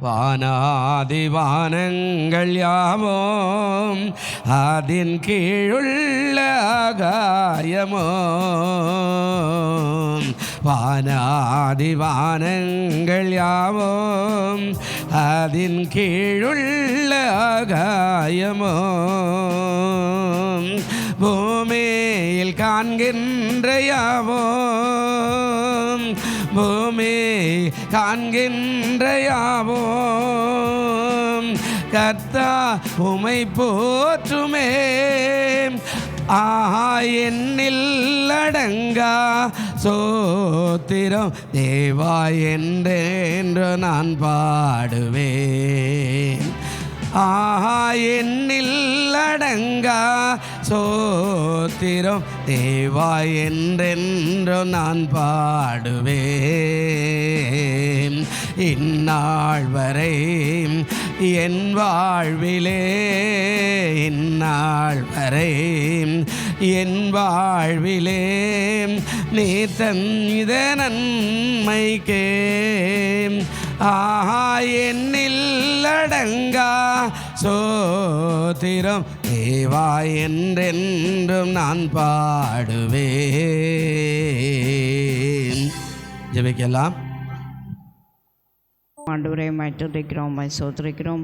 வானாதி வானங்கள் யாவோம் அதின் கீழுள்ள ஆகாயமோ, வானாதி வானங்கள் யாவோம் அதின் கீழுள்ள ஆகாயமோ, பூமியில் காண்கின்ற யாவோம் பூமி காண்கின்ற யாவோம் கர்த்தா உமை போற்றுமே. ஆஹா எண்ணில் அடங்கா சோத்திரம் தேவா என்றென்று நான் பாடுவேன். ஆஹா எண்ணில் அடங்கா சோத்திரம் தேவா என்றென்று நான் பாடுவேன். இந்நாள் வரை என் வாழ்விலே, இந்நாள் வரை என் வாழ்விலே நீ தந்த நன்மைக்கே ஆஹா எண்ணில் அடங்கா சோத்திரம் தேவா என்றென்றும் நான் பாடுவேன். ஜெபிக்கலாம். ஆண்டவரை துதிக்கிறோம், சோத்திரிக்கிறோம்.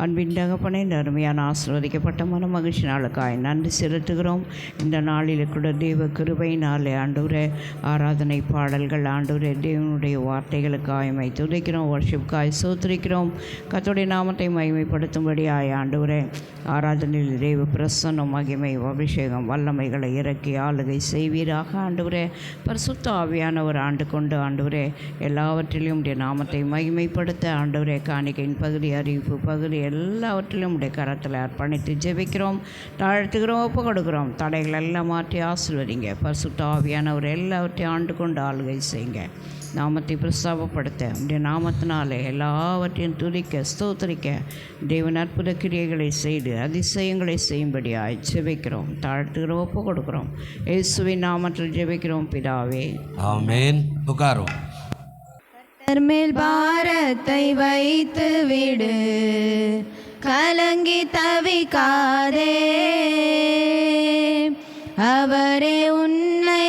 அன்பின் தகப்பனே, இந்த அருமையான ஆசீர்வதிக்கப்பட்ட மன மகிழ்ச்சி நாளுக்காய் நன்றி செலுத்துகிறோம். இந்த நாளில் கூட தேவ கிருபையினாலே ஆண்டவரே ஆராதனை பாடல்கள், ஆண்டவரே தேவனுடைய வார்த்தைகளுக்காய் துதிக்கிறோம், வர்ஷிப்புக்காய் சோத்திரிக்கிறோம். கர்த்தருடைய நாமத்தை மகிமைப்படுத்தும்படியாய் ஆண்டவரே ஆராதனையில் தேவ பிரசன்னம், மகிமை, அபிஷேகம், வல்லமைகளை இறக்கி ஆளுகை செய்வீராக. ஆண்டவரே பரிசுத்த ஆவியானவர் ஆண்டு கொண்டு ஆண்டவரே எல்லாவற்றிலும் உடைய நாமத்தை மகிமைப்படுத்த ஆண்டவரே காணிக்கையின் பகுதி, அறிவிப்பு பகுதி எல்லாவற்றிலும் உடைய கரத்தில் அர்ப்பணித்து ஜெபிக்கிறோம், தாழ்த்துகிறோம், ஒப்பு கொடுக்குறோம். தடைகள் எல்லாம் மாற்றி ஆசீர்வதிங்க. பரிசுத்த ஆவியானவர் எல்லாவற்றையும் ஆண்டு கொண்டு ஆளுகை செய்யுங்க. நாமத்தை பிரஸ்தாபப்படுத்த உடைய நாமத்தினாலே எல்லாவற்றையும் துதிக்க ஸ்தோத்திரிக்க தேவன் அற்புத கிரியைகளை செய்து அதிசயங்களை செய்யும்படியாய் ஜெபிக்கிறோம், தாழ்த்துகிறோம், ஒப்பு கொடுக்குறோம். இயேசுவின் நாமத்தில் ஜெபிக்கிறோம் பிதாவே, ஆமென். உட்காரும். மேல் பாரத்தை வைத்து விடு, கலங்கி தவிக்காதே, அவரே உன்னை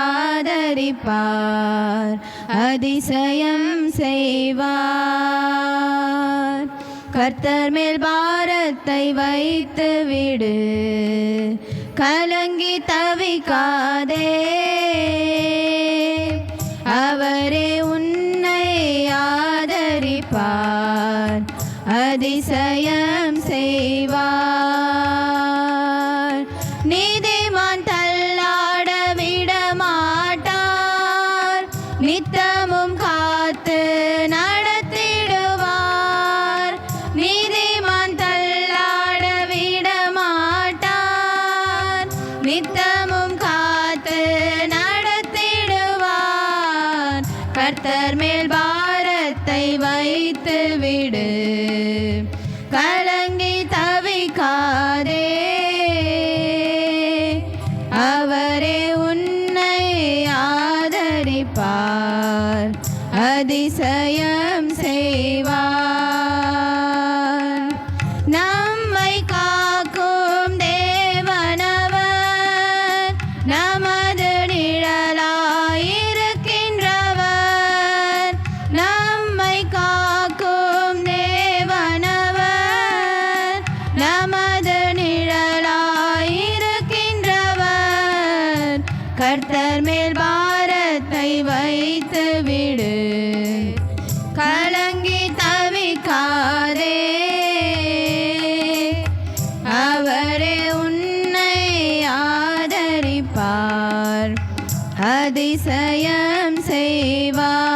ஆதரிப்பார், அதிசயம் செய்வார். கர்த்தர் மேல் பாரத்தை வைத்து விடு, கலங்கி தவிக்காதே, அவரே உன்னை ஆதரிப்பார், அதிசயம் செய்வார். நீதிமான் தள்ளாட விடமாட்டார், நித்தமும் காத்து நடத்திடுவார். நீதிமான் தள்ளாட விடமாட்டார், நித்தமும் காத்து நடத்திடுவார். கர்த்தர் மேல் பாரத்தை வைத்து விடு, கலங்கி தவிக்காதே, அவரே உன்னை ஆதரிப்பார், அதிசயம் செய்வார். நம்மை காக்கும் தேவனவர், நமது நிழலாயிருக்கின்றவர். நம்மை காக்கும் தேவனவர், நமது நிழலாயிருக்கின்றவர். கர்த்தர் மேல் பாரத்தை வைத்து விடு, கலங்கி தவிக்காதே, அவரே உன்னை ஆதரிப்பார், அதிசயம் செய்வார்.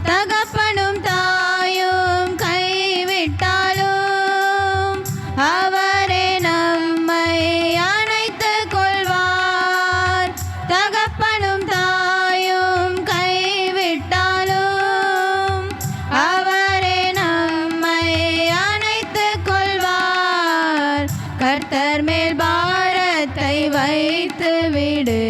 தகப்பனும் தாயும் கைவிட்டாலும் அவரே நம்மை அணைத்துக் கொள்வார். தகப்பனும் தாயும் கைவிட்டாலும் அவரே நம்மை அணைத்துக் கொள்வார். கர்த்தர் மேல் பாரத்தை வைத்து விடு,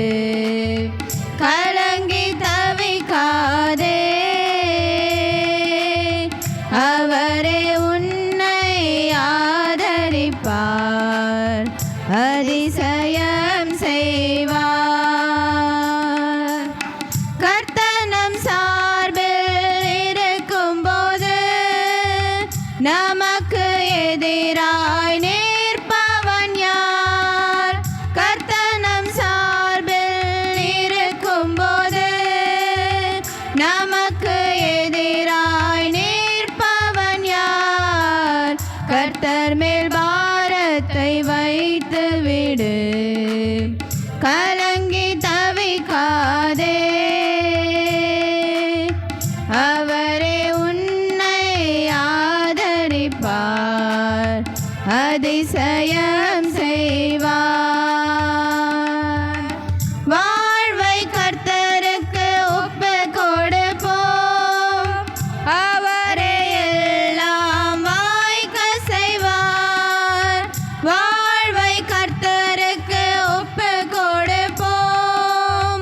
அதிசயம் செய்வார். கர்த்தர் நம் சார்பில் இருக்கும்போது நமக்கு எதிராய் நிற்பவன் யார்? கர்த்தர் நம் சார்பில் இருக்கும்போது நமக்கு எதிராய் நிற்பவன் யார்? கர்த்தர் மேல் பாரத்தை வைத்து விடு, கலங்கி தவிக்காதே. அவரே உன்னை ஆதரிப்பார், அதிசயம் செய்வார். வாழ்வை கர்த்தருக்கு ஒப்பு கொடுப்போம், அவரே எல்லாம் வாய்க்க செய்வார். வாழ்வை கர்த்தருக்கு ஒப்பு கொடுப்போம்,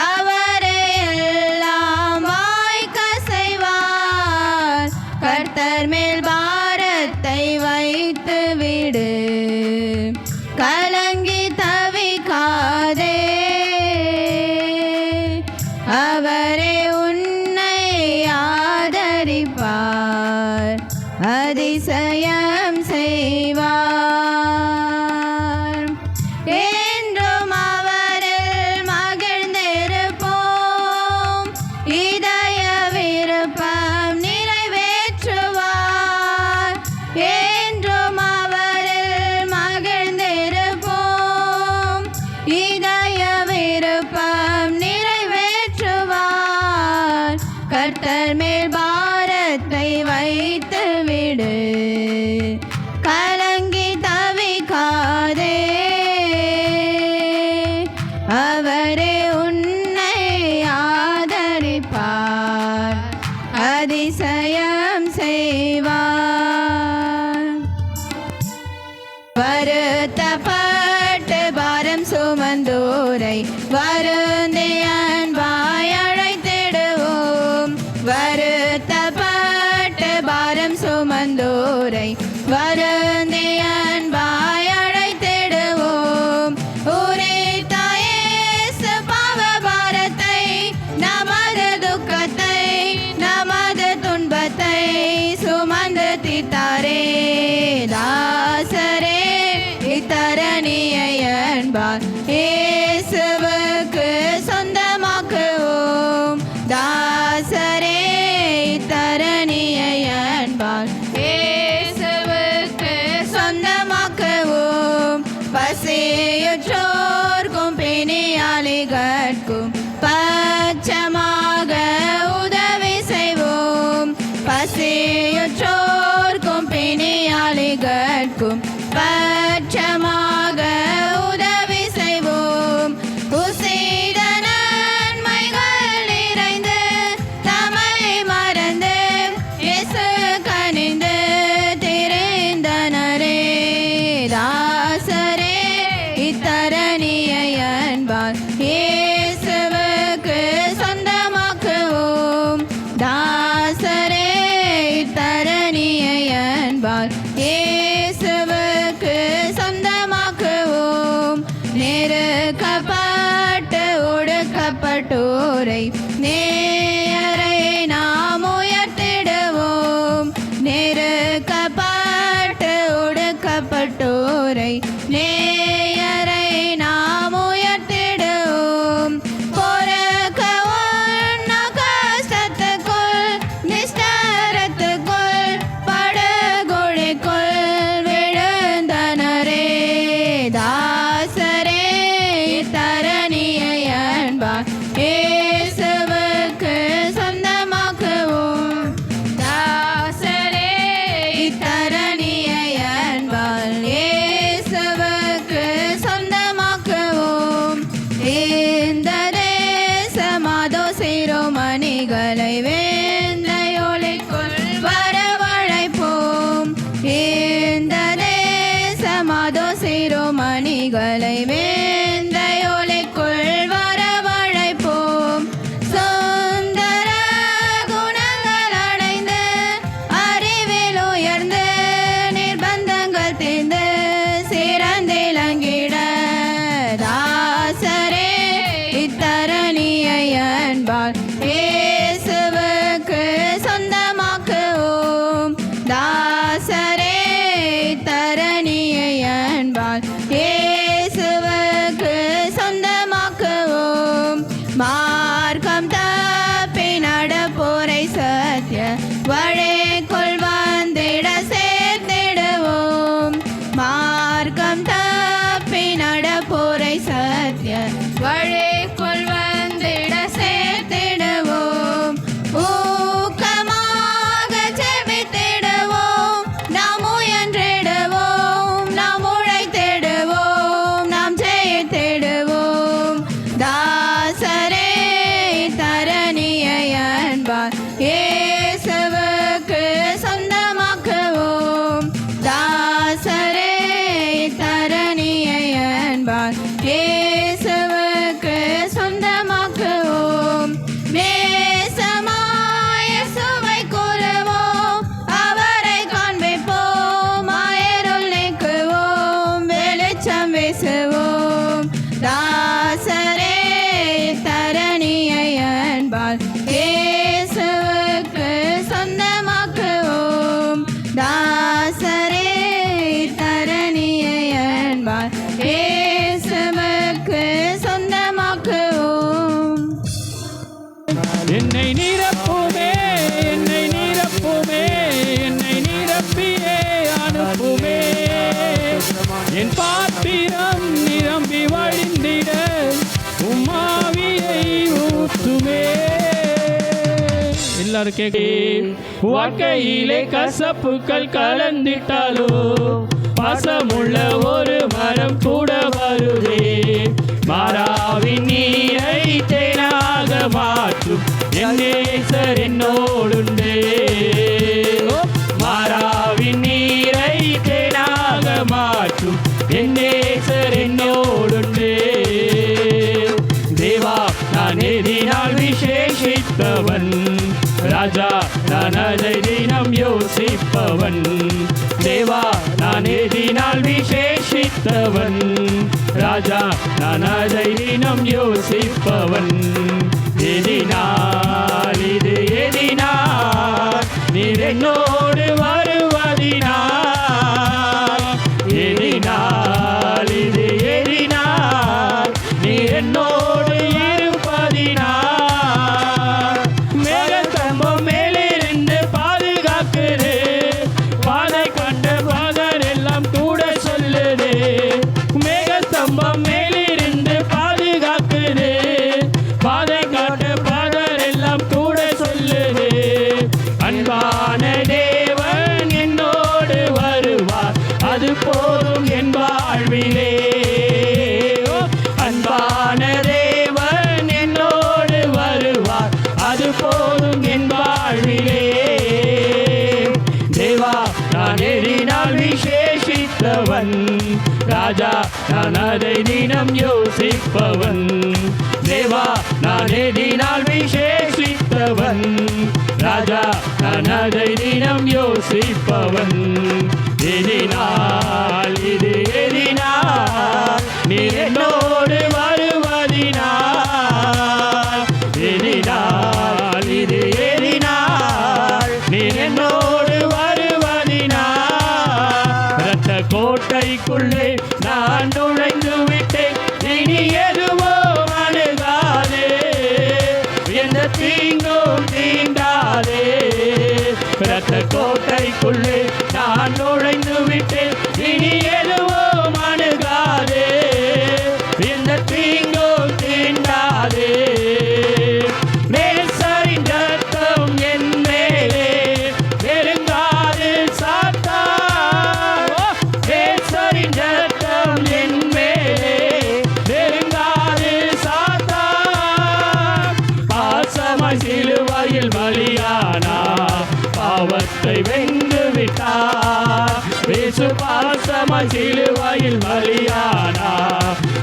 அவரே எல்லாம் வாய்க்க செய்வார். கர்த்தர் மேல் பாரத்தை வைத்து விடு, கலங்கி தவிக்காதே. அவரே உன்னை ஆதரிப்பார், அதிசயம் செய்வார். என்றும் அவரில் மகிழ்ந்திருப்போம், இதய விருப்பம் நிறைவேற்றுவார். என்றும் அவரில் மகிழ்ந்திருப்போம், இதய விருப்பம் நிறைவேற்றுவார். கர்த்தர் மேல் பாரத்தை வைத்து விடு, கலங்கி தவிக்காதே. அவரே உன்னை ஆதரிப்பார், அதிசயம் செய்வார். வருத்தப்பட்டு பாரம் சுமந்தோரை வருந்தி அன்பாய் அழைத்திடுவோம். வருத்தப்பட்டு பாரம் சுமந்தோரை வருந்தி அன்பாய் அழைத்திடுவோம். உரித்த இயேசு பாவ பாரத்தை, நமது துக்கத்தை, நமது துன்பத்தை சுமந்து தீர்த்தாரே. தாசரே இத்தரணியை அன்பால் இயேசுவுக்கு சொந்தமாக்குவோம். தாசரே இத்தரணியை அன்பால் இயேசுவுக்கு சொந்தமாக்குவோம். பசியுற்றோர்க்கும் பிணியாளிகட்கும் பட்சமாக உதவி செய்வோம். பசியுற்றோர்க்கும் எல்லாரும் கேட்க வாழ்க்கையிலே கசப்புக்கள் கலந்திட்டாலோ பாசமுள்ள ஒரு மரம் கூட வருதே மாறாவின் நீரை தேனாக மாற்றும் என் நேசர் என்னோடுண்டே மாறாவின் நீரை தேனாக மாற்றும் என் நேசர் என்னோடுண்டே தேவா நான் எதினால் விசேஷித்தவன் ராஜா நான் அதை தினம் யோசிப்பவன் தேவா நான் எதினால் விசேஷித்தவன் ராஜா நான் அதை தினம் யோசிப்பவன் எதினால் இது எதினால் நீர் என்னோடு வருவதினால் எதினால் இது எதினால் நீர் என்னோடு இருப்பதினால் மேகத்தம்பம் மேலிருந்து பாதுகாக்குது பாதை கண்ட பாதர் எல்லாம் கூட சொல்லுது மேகத்தம்பம் மேலிருந்து பாதுகாக்குது பாதை காட்ட பாதர் எல்லாம் கூட சொல்லுது அன்பான தேவன் என்னோடு வருவார் அது போதும் என் வாழ்விலே அன்பான தேவன் என்னோடு வருவார் அது போதும் என் வாழ்விலே தேவா நான் எதினால் விசேஷித்தவன் ராஜா நான் அதை தினம் யோசிப்பவன் தேவா நான் எதினால் விசேஷித்தவன் ராஜா நான் அதை தினம் யோசிப்பவன் எதினால் இது எதினால் நீர் என்னோடு வருவதினால் எதினால் இது எதினால் நீர் என்னோடு வருவதினால் இரத்த கோட்டைக்குள்ளே நான் நுழைந்து விட்டேன் இனி எதுவோ அணுகாதே எந்த தீங்கும் தீண்டாதே இரத்த கோட்டைக்குள்ளே நான் நுழைந்து விட்டேன் இனி எதுவோ அணுகாதே எந்த தீங்கும் தீண்டாதே நேசரின் ரத்தம் என் மேலே நெருங்காது சாத்தான் நேசரின் ரத்தம் என் மேலே நெருங்காது சாத்தான் பாசமாய் சிலுவையில் பலியானா பாவத்தை வென்று விட்டார் இயேசு பாசமாய் சிலுவையில் பலியானா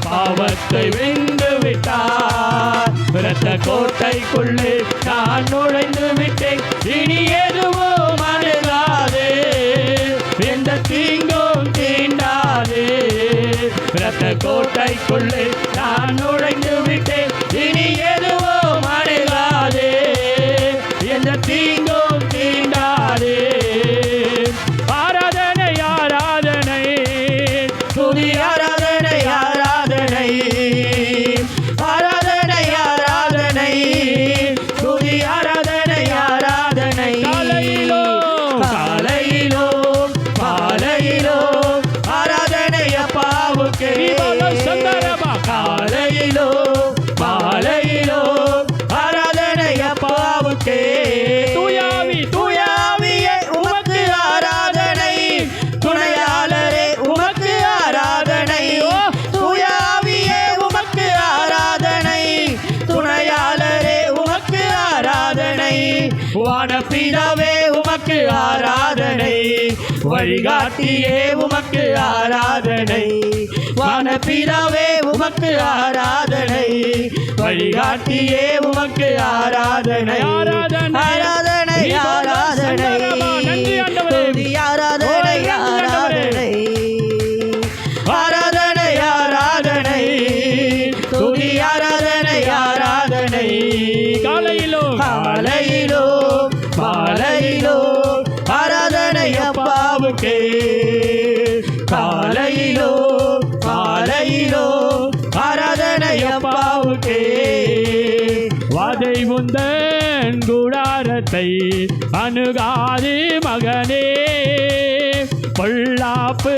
பாவத்தை வென்று விட்டார் இரத்த கோட்டைக்குள்ளே நான் நுழைந்து விட்டேன் இனி எதுவோ அணுகாது எந்த தீங்கும் தீண்டாது இரத்த கோட்டைக்குள்ளே நான் நுழைந்து விட்டேன் இனி எதுவோ அணுகாது எந்த தீங்கும் தீண்டாது ஆராதனை ஆராதனை துதி ஆராதனை ஆராதனை ஆராதனை ஆராதனை துதி ஆராதனை ஆராதனை காலையிலோ காலையிலோ காலையிலோ ஆராதனை அப்பாவுக்கு காலையிலோ மாலையிலோ ஆராதனை அப்பாவுக்கு தூயாவி தூயாவியே உமக்கு ஆராதனை துணையாளரே உமக்கு ஆராதனை தூயாவியே உமக்கு ஆராதனை துணையாளரே உமக்கு ஆராதனை வானபிதாவே உமக்கு ஆராதனை வழிகாட்டியே உமக்கு ஆராதனை வானபிதாவே உமக்கு ஆராதனை வழிகாட்டியே உமக்கு ஆராதனை ஆராதனை ஆராதனை ஆராதனை துதி ஆராதனை ஆராதனை ஆராதனை ஆராதனை துதி ஆராதனை ஆராதனை காலையிலோ காலையிலோ மாலையிலோ ஆராதனை அப்பாவுக்கு காலையிலோ மாலையிலோ ஆராதனை அப்பாவுக்கு வாதை முந்தன் கூடாரத்தை அணுகாது மகனே பொல்லாப்பு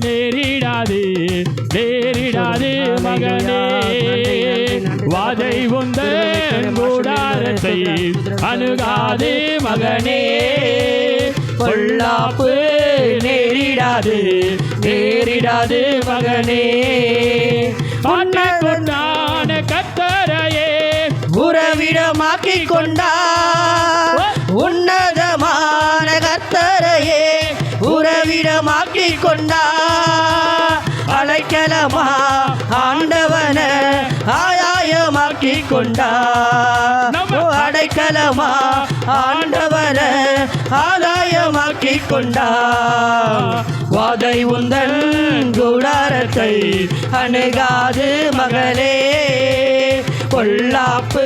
நேரிடாது நேரிடாது மகனே வாதை உந்தன் கூடாரத்தை அணுகாது மகனே பொல்லாப்பு நேரிடாது நேரிடாது மகனே உன்னை கத்தரையே உறவிடமாக்கிக் கொண்டார் உன்னதமான கர்த்தரையே உறவிடமாக்கிக் கொண்டார் அழைக்கலமா ஆண்டவன ஆயாயமாக்கிக் கொண்டார் அடைக்கலமா ஆண்டவன ஆதாயமாக்கிக் கொண்டார் வாதை உந்தன் கூடாரத்தை அணுகாது மகளே பொல்லாப்பு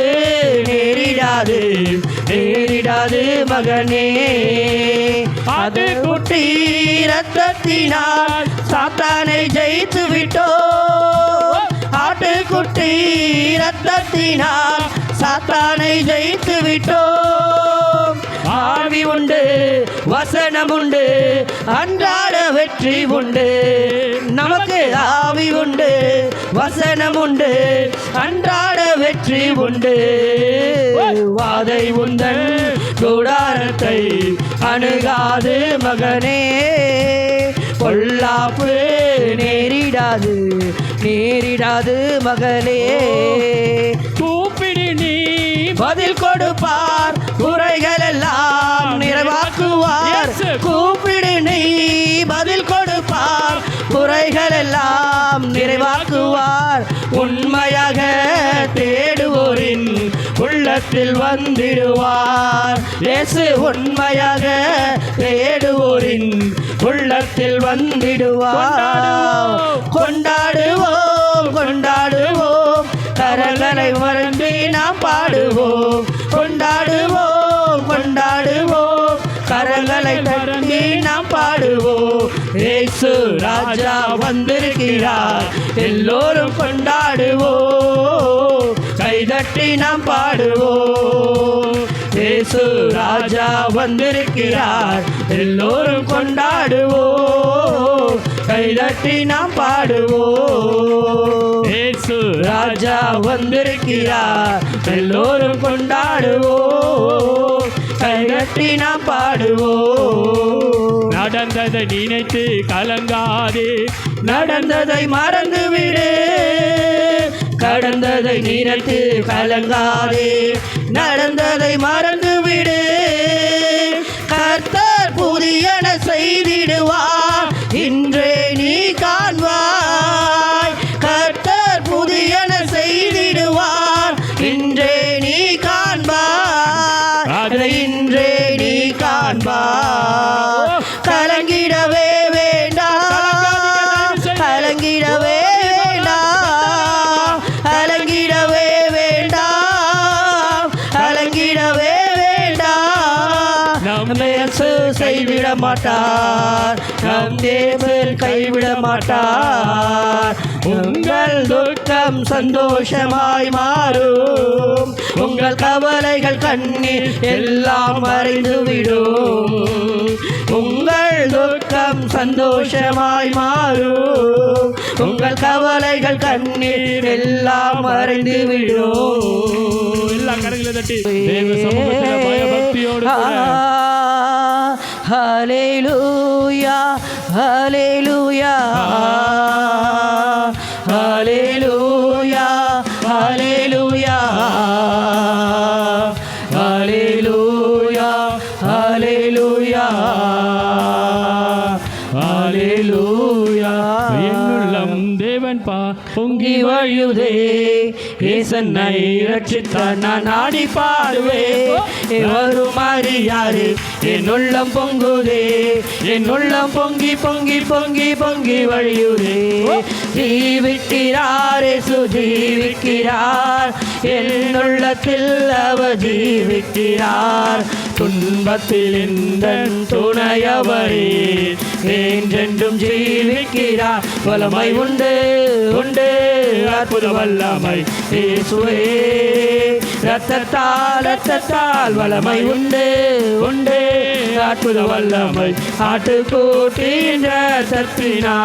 நேரிடாது நேரிடாது மகனே அது குட்டி ரத்தத்தினால் சாத்தானை ஜெயித்து விட்டோ ஆட்டுக்குட்டி ரத்தத்தினால் சாத்தானை ஜெயித்து விட்டோ ஆவி உண்டு வசனம் உண்டு அன்றாட வெற்றி உண்டு நமக்கு ஆவி உண்டு வசனம் உண்டு அன்றாட வெற்றி உண்டு வாதை உந்தன் கூடாரத்தை அணுகாது மகனே பொல்லாப்பு நேரிடாது நேரிடாது மகளே கூப்பிடு நீ பதில் கொடுப்பார் குறைகள் எல்லாம் நிறைவாக்குவார் கூப்பிடு நீ பதில் கொடுப்பார் குறைகள் எல்லாம் நிறைவாக்குவார் உண்மையாக தேடுவோரின் உள்ளத்தில் வந்திடுவார் இயேசு உண்மையாக தேடுவோரின் உள்ளத்தில் வந்திடுவார் கொண்டாடுவோம் கொண்டாடுவோம் கரங்களை மறந்து நாம் பாடுவோம் கொண்டாடுவோம் கொண்டாடுவோம் கரங்களை தட்டி நாம் பாடுவோம் இயேசு ராஜா வந்திருக்கிறார் எல்லோரும் கொண்டாடுவோம் கைதட்டி நாம் பாடுவோம் இயேசு ராஜா வந்திருக்கிறார் எல்லோரும் கொண்டாடுவோம் கைதட்டி நாம் பாடுவோம் இயேசு ராஜா வந்திருக்கிறார் எல்லோரும் கொண்டாடுவோம் கைதட்டி நாம் பாடுவோம் நடந்ததை நினைத்து கலங்காதே நடந்ததை மறந்துவிடு கடந்ததை நினைத்து கலங்காதே நடந்ததை மறந்துவிடு கர்த்தர் புதியன செய்திடுவார் இன்றே நீ காண்பாய் கர்த்தர் புதியன செய்திடுவார் இன்றே நீ காண்பாய் இன்றே நீ காண்பாய் கலங்கிடவே வேண்டாம் கலங்கிடவே வேண்டாம் கலங்கிடவே வேண்டாம் கலங்கிடவே வேண்டாம் நம் இயேசு கைவிட மாட்டார் நம் தேவன் கைவிட மாட்டார் உங்கள் துக்கம் சந்தோஷமாய் மாறும் உங்கள் கவலைகள் கண்ணீர் எல்லாம் மறைந்துவிடும் உங்கள் துக்கம் சந்தோஷமாய் மாறும் உங்கள் கவலைகள் கண்ணீர் எல்லாம் மறைந்துவிடும் எல்லா கரங்களை தட்டி தேவ சமூகத்திலே பயபக்தியோடு ஹல்லேலூயா ஹல்லேலூயா ஹல்லேலூயா ஹல்லேலூயா ஹல்லேலூயா ஹல்லேலூயா ஹல்லேலூயா என்னுள்ளம் தேவன் பொங்கி வழியுதே ஏசன்னை ரட்சித்தார் நான் ஆடி பாடுவேன் வரும் அறியாரு என் உள்ளம் பொங்குதே என் உள்ளம் பொங்கி பொங்கி பொங்கி பொங்கி வழியுதே ஜீவிக்கிறார் இயேசு ஜீவிக்கிறார் என் உள்ளத்தில் அவர் ஜீவிக்கிறார் துன்பத்தில் இந்த துணையவரே என்றென்றும் ஜீவிக்கிறார் வல்லமை உண்டு உண்டு அற்புத வல்லமை இயேசுவே ரத்தத்தால் ரத்தத்தால் வல்லமை உண்டு உண்டு அற்புத வல்லமை ஆட்டுக்குட்டியின் இரத்தத்தினால்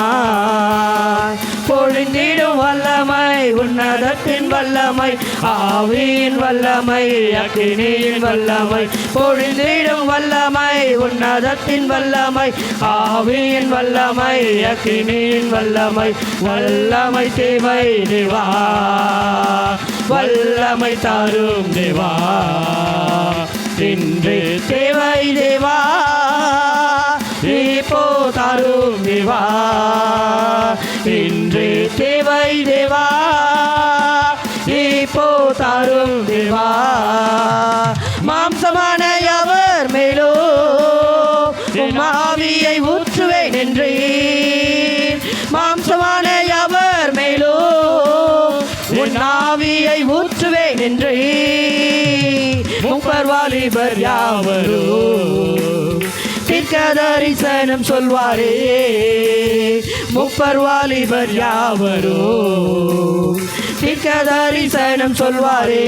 பொழிந்திடும் வல்லமை உன்னதத்தின் வல்லமை ஆவியின் வல்லமை அக்கினியின் வல்லமை பொழிந்திடும் வல்லமை உன்னதத்தின் வல்லமை ஆவியின் வல்லமை அக்கினியின் வல்லமை வல்லமை தேவை தேவா வல்லமை தாரும் தேவா இன்று தேவை தேவா இப்போ தாரும் தேவா இன்று தேவை தேவா இப்போ தாரும் தேவா மாம்சமான அவர் மேலோ ஆவியை ஊற்றுவேன் என்று மாம்சமான அவர் மேலோ உன் ஆவியை ஊற்றுவேன் என்று முப்பர் வாலிபர் யாவரோ தீர்க்க தரிசனம் சொல்வாரே முப்பர் வாலிபர் யாவரோ தீர்க்க தரிசனம் சொல்வாரே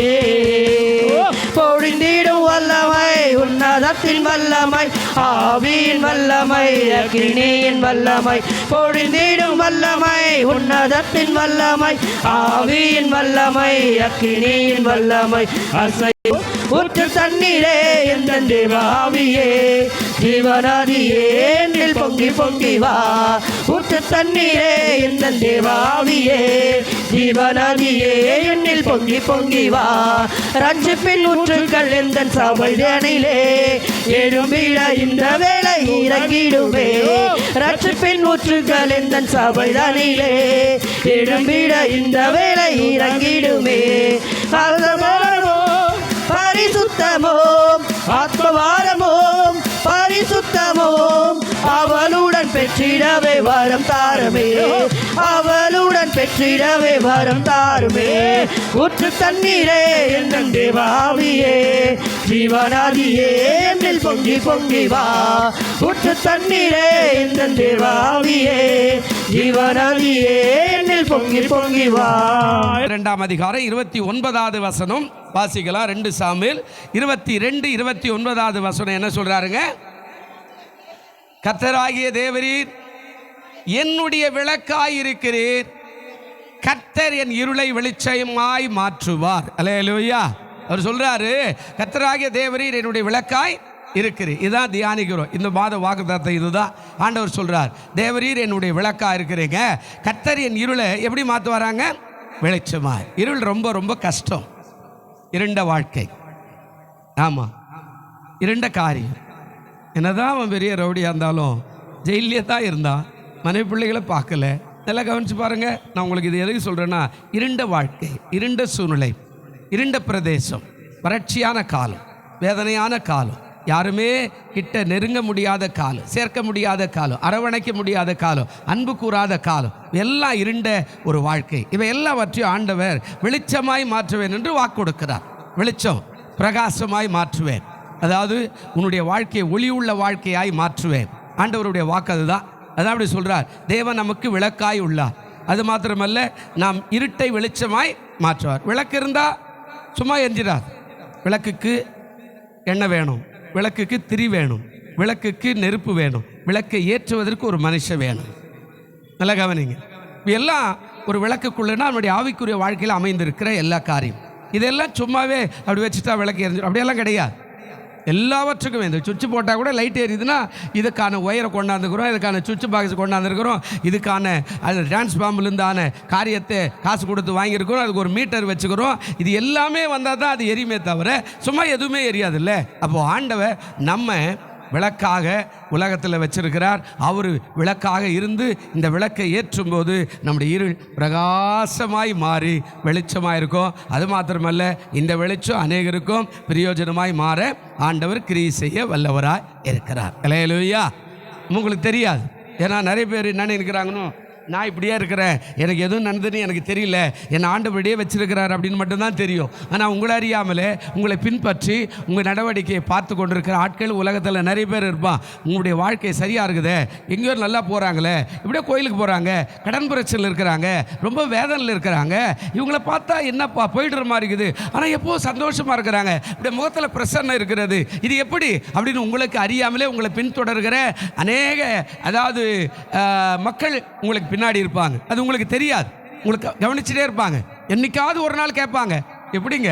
பொழிந்திடும் வல்லமை உன்னதத்தின் வல்லமை ஆவியின் வல்லமை அக்கினியின் வல்லமை பொழிந்திடும் வல்லமை உன்னதத்தின் வல்லமை ஆவியின் வல்லமை அக்கினியின் வல்லமை அசை ஊற்று தண்ணீரே எந்த தேவாவியே ஜீவனாதியே என்னில் பொங்கி பொங்கி வா ஊற்று தண்ணீரே எந்த தேவாவியே ஜீவனாதியே என்னில் பொங்கி பொங்கி வா ரட்சிப்பின் ஊற்றுக்கள் எந்த சபைதனிலே எழும்பிட இந்த வேளை இறங்கிடுமே ரட்சிப்பின் ஊற்றுக்கள் எந்த சபைதனிலே எழும்பிட இந்த வேளை இறங்கிடுமே பரிசுத்தமோம் ஆத்மவாரமோம் பரிசுத்தமோம் அவளுடன் பெற்றிடவே வரம் தாருமே அவளுடன் பெற்றிடவே வரம் தாருமே ஊற்று தண்ணீரே என் தேவாவியே ஜீவனாதியே என்னில் பொங்கி பொங்கி வா ஊற்று தண்ணீரே என் தேவாவியே ஜீவனாதியே என்னில் பொங்கி பொங்கி வா. 2ஆம் அதிகாரம் 29வது வசனம் வாசிக்கலாம். 2 சாமுவேல் 22-29வது வசனம் என்ன சொல்றாருங்க? கர்த்தராகிய தேவரீர் என்னுடைய விளக்காய் இருக்கிறீர், கர்த்தர் என் இருளை வெளிச்சமாய் மாற்றுவார். அல்லேலூயா. அவர் சொல்றாரு, கர்த்தராகிய தேவரீர் என்னுடைய விளக்காய் இருக்கிறீர். இதுதான் தியானிக்கிறோம். இந்த மாத வாக்குத்தத்தம் இதுதான். ஆண்டவர் சொல்றார், தேவரீர் என்னுடைய விளக்காய் இருக்கிறீங்க, கர்த்தர் என் இருளை எப்படி மாற்றுவாராங்க? வெளிச்சமாய். இருள் ரொம்ப ரொம்ப கஷ்டம். இருண்ட வாழ்க்கை. ஆமாம், இருண்ட காரியம். என்னதான் அவன் பெரிய ரவுடியாக இருந்தாலும் ஜெயிலே தான் இருந்தான், மனைவி பிள்ளைகளை பார்க்கல. நல்லா கவனிச்சு பாருங்க. நான் உங்களுக்கு இது எதுக்கு சொல்கிறேன்னா, இருண்ட வாழ்க்கை, இருண்ட சூழ்நிலை, இருண்ட பிரதேசம், வறட்சியான காலம், வேதனையான காலம், யாருமே கிட்ட நெருங்க முடியாத காலம், சேர்க்க முடியாத காலம், அரவணைக்க முடியாத காலம், அன்பு கூறாத காலம், எல்லாம் இருண்ட ஒரு வாழ்க்கை. இவை எல்லாவற்றையும் ஆண்டவர் வெளிச்சமாய் மாற்றுவேன் என்று வாக்கு கொடுக்கிறார். வெளிச்சம் பிரகாசமாய் மாற்றுவேன், அதாவது உன்னுடைய வாழ்க்கையை ஒளி உள்ள வாழ்க்கையாய் மாற்றுவேன். ஆண்டவருடைய வாக்கு அதுதான். அதான் அப்படி சொல்கிறார். தேவன் நமக்கு விளக்காய் உள்ளார். அது மாத்திரமல்ல, நாம் இருட்டை வெளிச்சமாய் மாற்றுவார். விளக்கு இருந்தால் சும்மா எரிஞ்சிடார். விளக்குக்கு எண்ணெய் வேணும், விளக்குக்கு திரி வேணும், விளக்குக்கு நெருப்பு வேணும், விளக்கை ஏற்றுவதற்கு ஒரு மனுஷன் வேணும். நல்லா கவனிங்க. எல்லாம் ஒரு விளக்குக்குள்ளேனா நம்முடைய ஆவிக்குரிய வாழ்க்கையில் அமைந்திருக்கிற எல்லா காரியம். இதெல்லாம் சும்மாவே அப்படி வச்சுட்டா விளக்கு எரிஞ்சிடும் அப்படியெல்லாம் கிடையாது. எல்லாவற்றுக்கும் இந்த சுவிட்சு போட்டால் கூட லைட் எரியுதுன்னா இதுக்கான ஒயரை கொண்டாந்துக்கிறோம், இதுக்கான சுவிட்சு பாக்ஸ் கொண்டாந்துருக்கிறோம், இதுக்கான அது டிரான்ஸ்ஃபார்மர்லேருந்தான காரியத்தை காசு கொடுத்து வாங்கியிருக்கிறோம், அதுக்கு ஒரு மீட்டர் வச்சுக்கிறோம். இது எல்லாமே வந்தால் தான் அது எரியுமே தவிர சும்மா எதுவுமே எரியாதுல்ல. அப்போது ஆண்டவர் நம்ம விளக்காக உலகத்தில் வச்சிருக்கிறார். அவர் விளக்காக இருந்து இந்த விளக்கை ஏற்றும்போது நம்முடைய இருள் பிரகாசமாய் மாறி வெளிச்சமாக இருக்கும். அது மாத்திரமல்ல, இந்த வெளிச்சம் அநேகருக்கும் பிரயோஜனமாய் மாற ஆண்டவர் கிரியை செய்ய வல்லவராய் இருக்கிறார். அல்லேலூயா. உங்களுக்கு தெரியாது. ஏன்னா நிறைய பேர் என்ன நினைக்கிறாங்கன்னு, நான் இப்படியே இருக்கிறேன், எனக்கு எதுவும் நடந்ததுன்னு எனக்கு தெரியல, என்னை ஆண்டவருடைய வச்சிருக்கிறார் அப்படின்னு மட்டும்தான் தெரியும். ஆனால் உங்களை அறியாமலே உங்களை பின்பற்றி உங்கள் நடவடிக்கையை பார்த்து கொண்டிருக்கிற ஆட்கள் உலகத்தில் நிறைய பேர் இருப்பான். உங்களுடைய வாழ்க்கை சரியாக இருக்குதே, எங்கேயோ நல்லா போகிறாங்களே, இப்படியே கோயிலுக்கு போகிறாங்க, கடன் பிரச்சனையில் இருக்கிறாங்க, ரொம்ப வேதனையில் இருக்கிறாங்க, இவங்களை பார்த்தா என்னப்பா போயிடுற மாதிரி இருக்குது, ஆனால் எப்போ சந்தோஷமாக இருக்கிறாங்க, இப்படி முகத்தில் பிரசன்னம் இருக்கிறது, இது எப்படி அப்படின்னு உங்களுக்கு அறியாமலே உங்களை பின்தொடர்கிற அநேக அதாவது மக்கள் உங்களுக்கு பின்னாடி இருப்பாங்க. அது உங்களுக்கு தெரியாது, உங்களுக்கு கவனிச்சுட்டே இருப்பாங்க. என்னைக்காவது ஒரு நாள் கேட்பாங்க, எப்படிங்க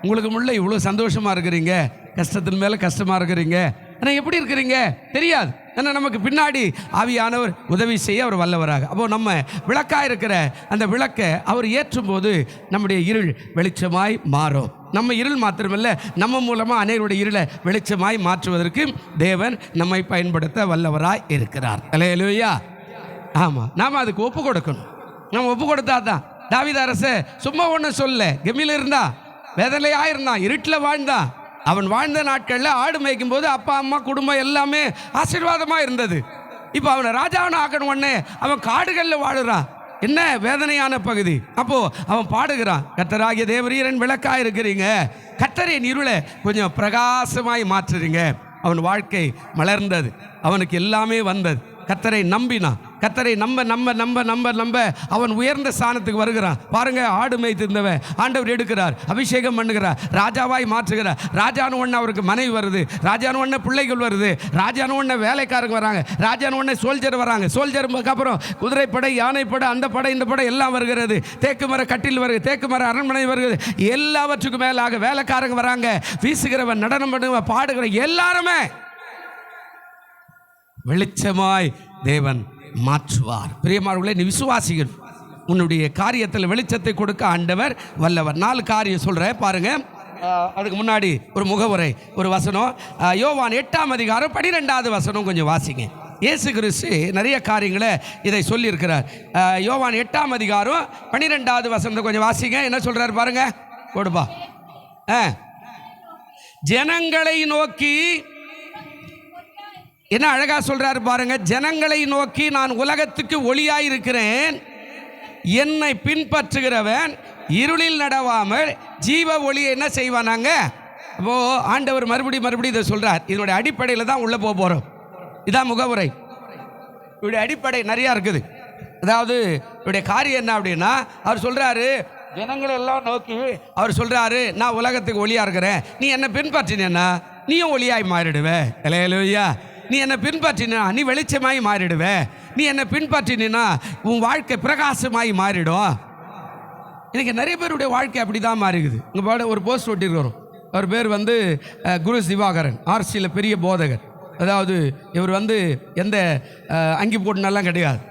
உங்களுக்கு முள்ள இவ்வளோ சந்தோஷமாக இருக்கிறீங்க, கஷ்டத்தின் மேலே கஷ்டமாக இருக்கிறீங்க, ஆனால் எப்படி இருக்கிறீங்க தெரியாது. ஏன்னா நமக்கு பின்னாடி ஆவியானவர் உதவி செய்ய அவர் வல்லவராக. அப்போது நம்ம விளக்காக இருக்கிற அந்த விளக்கை அவர் ஏற்றும் போது நம்முடைய இருள் வெளிச்சமாய் மாறும். நம்ம இருள் மாத்திரமல்ல, நம்ம மூலமாக அநேகருடைய இருளை வெளிச்சமாய் மாற்றுவதற்கு தேவன் நம்மை பயன்படுத்த வல்லவராய் இருக்கிறார். அல்லேலூயா. ஆமாம், நாம் அதுக்கு ஒப்பு கொடுக்கணும். நம்ம ஒப்பு கொடுத்தா தான். தாவீது அரசே சும்மா ஒன்றும் சொல்ல, கெமியில் இருந்தா, வேதனையாக இருந்தான், இருட்டில் வாழ்ந்தான். அவன் வாழ்ந்த நாட்களில் ஆடு மேய்க்கும் போது அப்பா அம்மா குடும்பம் எல்லாமே ஆசீர்வாதமாக இருந்தது. இப்போ அவனை ராஜாவனை ஆக்கணும் உடனே அவன் காடுகளில் வாழுறான். என்ன வேதனையான பகுதி. அப்போது அவன் பாடுகிறான், கர்த்தராகிய தேவரீரன் விளக்காக இருக்கிறீங்க, கர்த்தரின் இருளை கொஞ்சம் பிரகாசமாய் மாற்றுறீங்க. அவன் வாழ்க்கை மலர்ந்தது, அவனுக்கு எல்லாமே வந்தது. கர்த்தரை நம்பினான். கர்த்தரை நம்ப நம்ப நம்ப நம்ப நம்ப அவன் உயர்ந்த ஸ்தானத்துக்கு வருகிறான். பாருங்க, ஆடு மேய்த்திருந்தவன் ஆண்டவர் எடுக்கிறார், அபிஷேகம் பண்ணுகிறார், ராஜாவாய் மாற்றுகிறார். ராஜானு ஒன்று அவருக்கு மனைவி வருது, ராஜானு ஒன்று பிள்ளைகள் வருது, ராஜானு ஒன்று வேலைக்காரங்க வராங்க, ராஜானு ஒன்று சோல்ஜர் வராங்க, சோல்ஜருக்கு அப்புறம் குதிரைப்படை, யானைப்படை, அந்த படை இந்த படை எல்லாம் வருகிறது. தேக்கு மர கட்டில் வருது, தேக்கு மர அரண்மனை வருகிறது. எல்லாவற்றுக்கும் மேலாக வேலைக்காரங்க வராங்க, வீசுகிறவன், நடனம் பண்ணுவன், பாடுகிற எல்லாருமே வெளிச்சமாய் தேவன் மாற்றுவார். பிரியமானவர்களே, நீ விசுவாசிகள், உன்னுடைய காரியத்தில் வெளிச்சத்தை கொடுக்க ஆண்டவர் வல்லவர். 4 காரியம் சொல்கிறேன் பாருங்க. அதுக்கு முன்னாடி ஒரு முகவுரை, ஒரு வசனம். யோவான் 8ஆம் அதிகாரம் 12வது வசனம் கொஞ்சம் வாசிங்க. இயேசு கிறிஸ்து நிறைய காரியங்களை இதை சொல்லியிருக்கிறார். யோவான் 8ஆம் அதிகாரம் 12வது வசனத்தை கொஞ்சம் வாசிங்க. என்ன சொல்கிறார் பாருங்க, கொடுப்பா. ஜனங்களை நோக்கி என்ன அழகா சொல்றாரு பாருங்க. ஜனங்களை நோக்கி, நான் உலகத்துக்கு ஒளியாயிருக்கிறேன், என்னை பின்பற்றுகிறவன் இருளில் நடவாமல் ஜீவ ஒளியை என்ன செய்வானாங்க. அப்போ ஆண்டவர் மறுபடியும் இதை சொல்றார். இதனுடைய அடிப்படையில் தான் உள்ள போக போறோம். இதான் முகவுரை. இவருடைய அடிப்படை நிறையா இருக்குது. அதாவது இவருடைய காரியம் என்ன அப்படின்னா, அவர் சொல்றாரு ஜனங்களை எல்லாம் நோக்கி, அவர் சொல்றாரு, நான் உலகத்துக்கு ஒளியா இருக்கிறேன், நீ என்னை பின்பற்றினா நீயும் ஒளியாய் மாறிடுவே. அல்லேலூயா. நீ என்னை பின்பற்றினா நீ வெளிச்சமாய் மாறிடுவே. நீ என்னை பின்பற்றினா உன் வாழ்க்கை பிரகாசமாய் மாறிடும். இன்னைக்கு நிறைய பேருடைய வாழ்க்கை அப்படி தான் மாறிக்குது. இங்கே பாட ஒரு போஸ்ட் ஒட்டிருக்கிறோம். அவர் பேர் வந்து குரு திவாகரன், ஆர்சியில் பெரிய போதகர். அதாவது இவர் வந்து எந்த அங்கி போட்டுனெல்லாம் கிடையாது.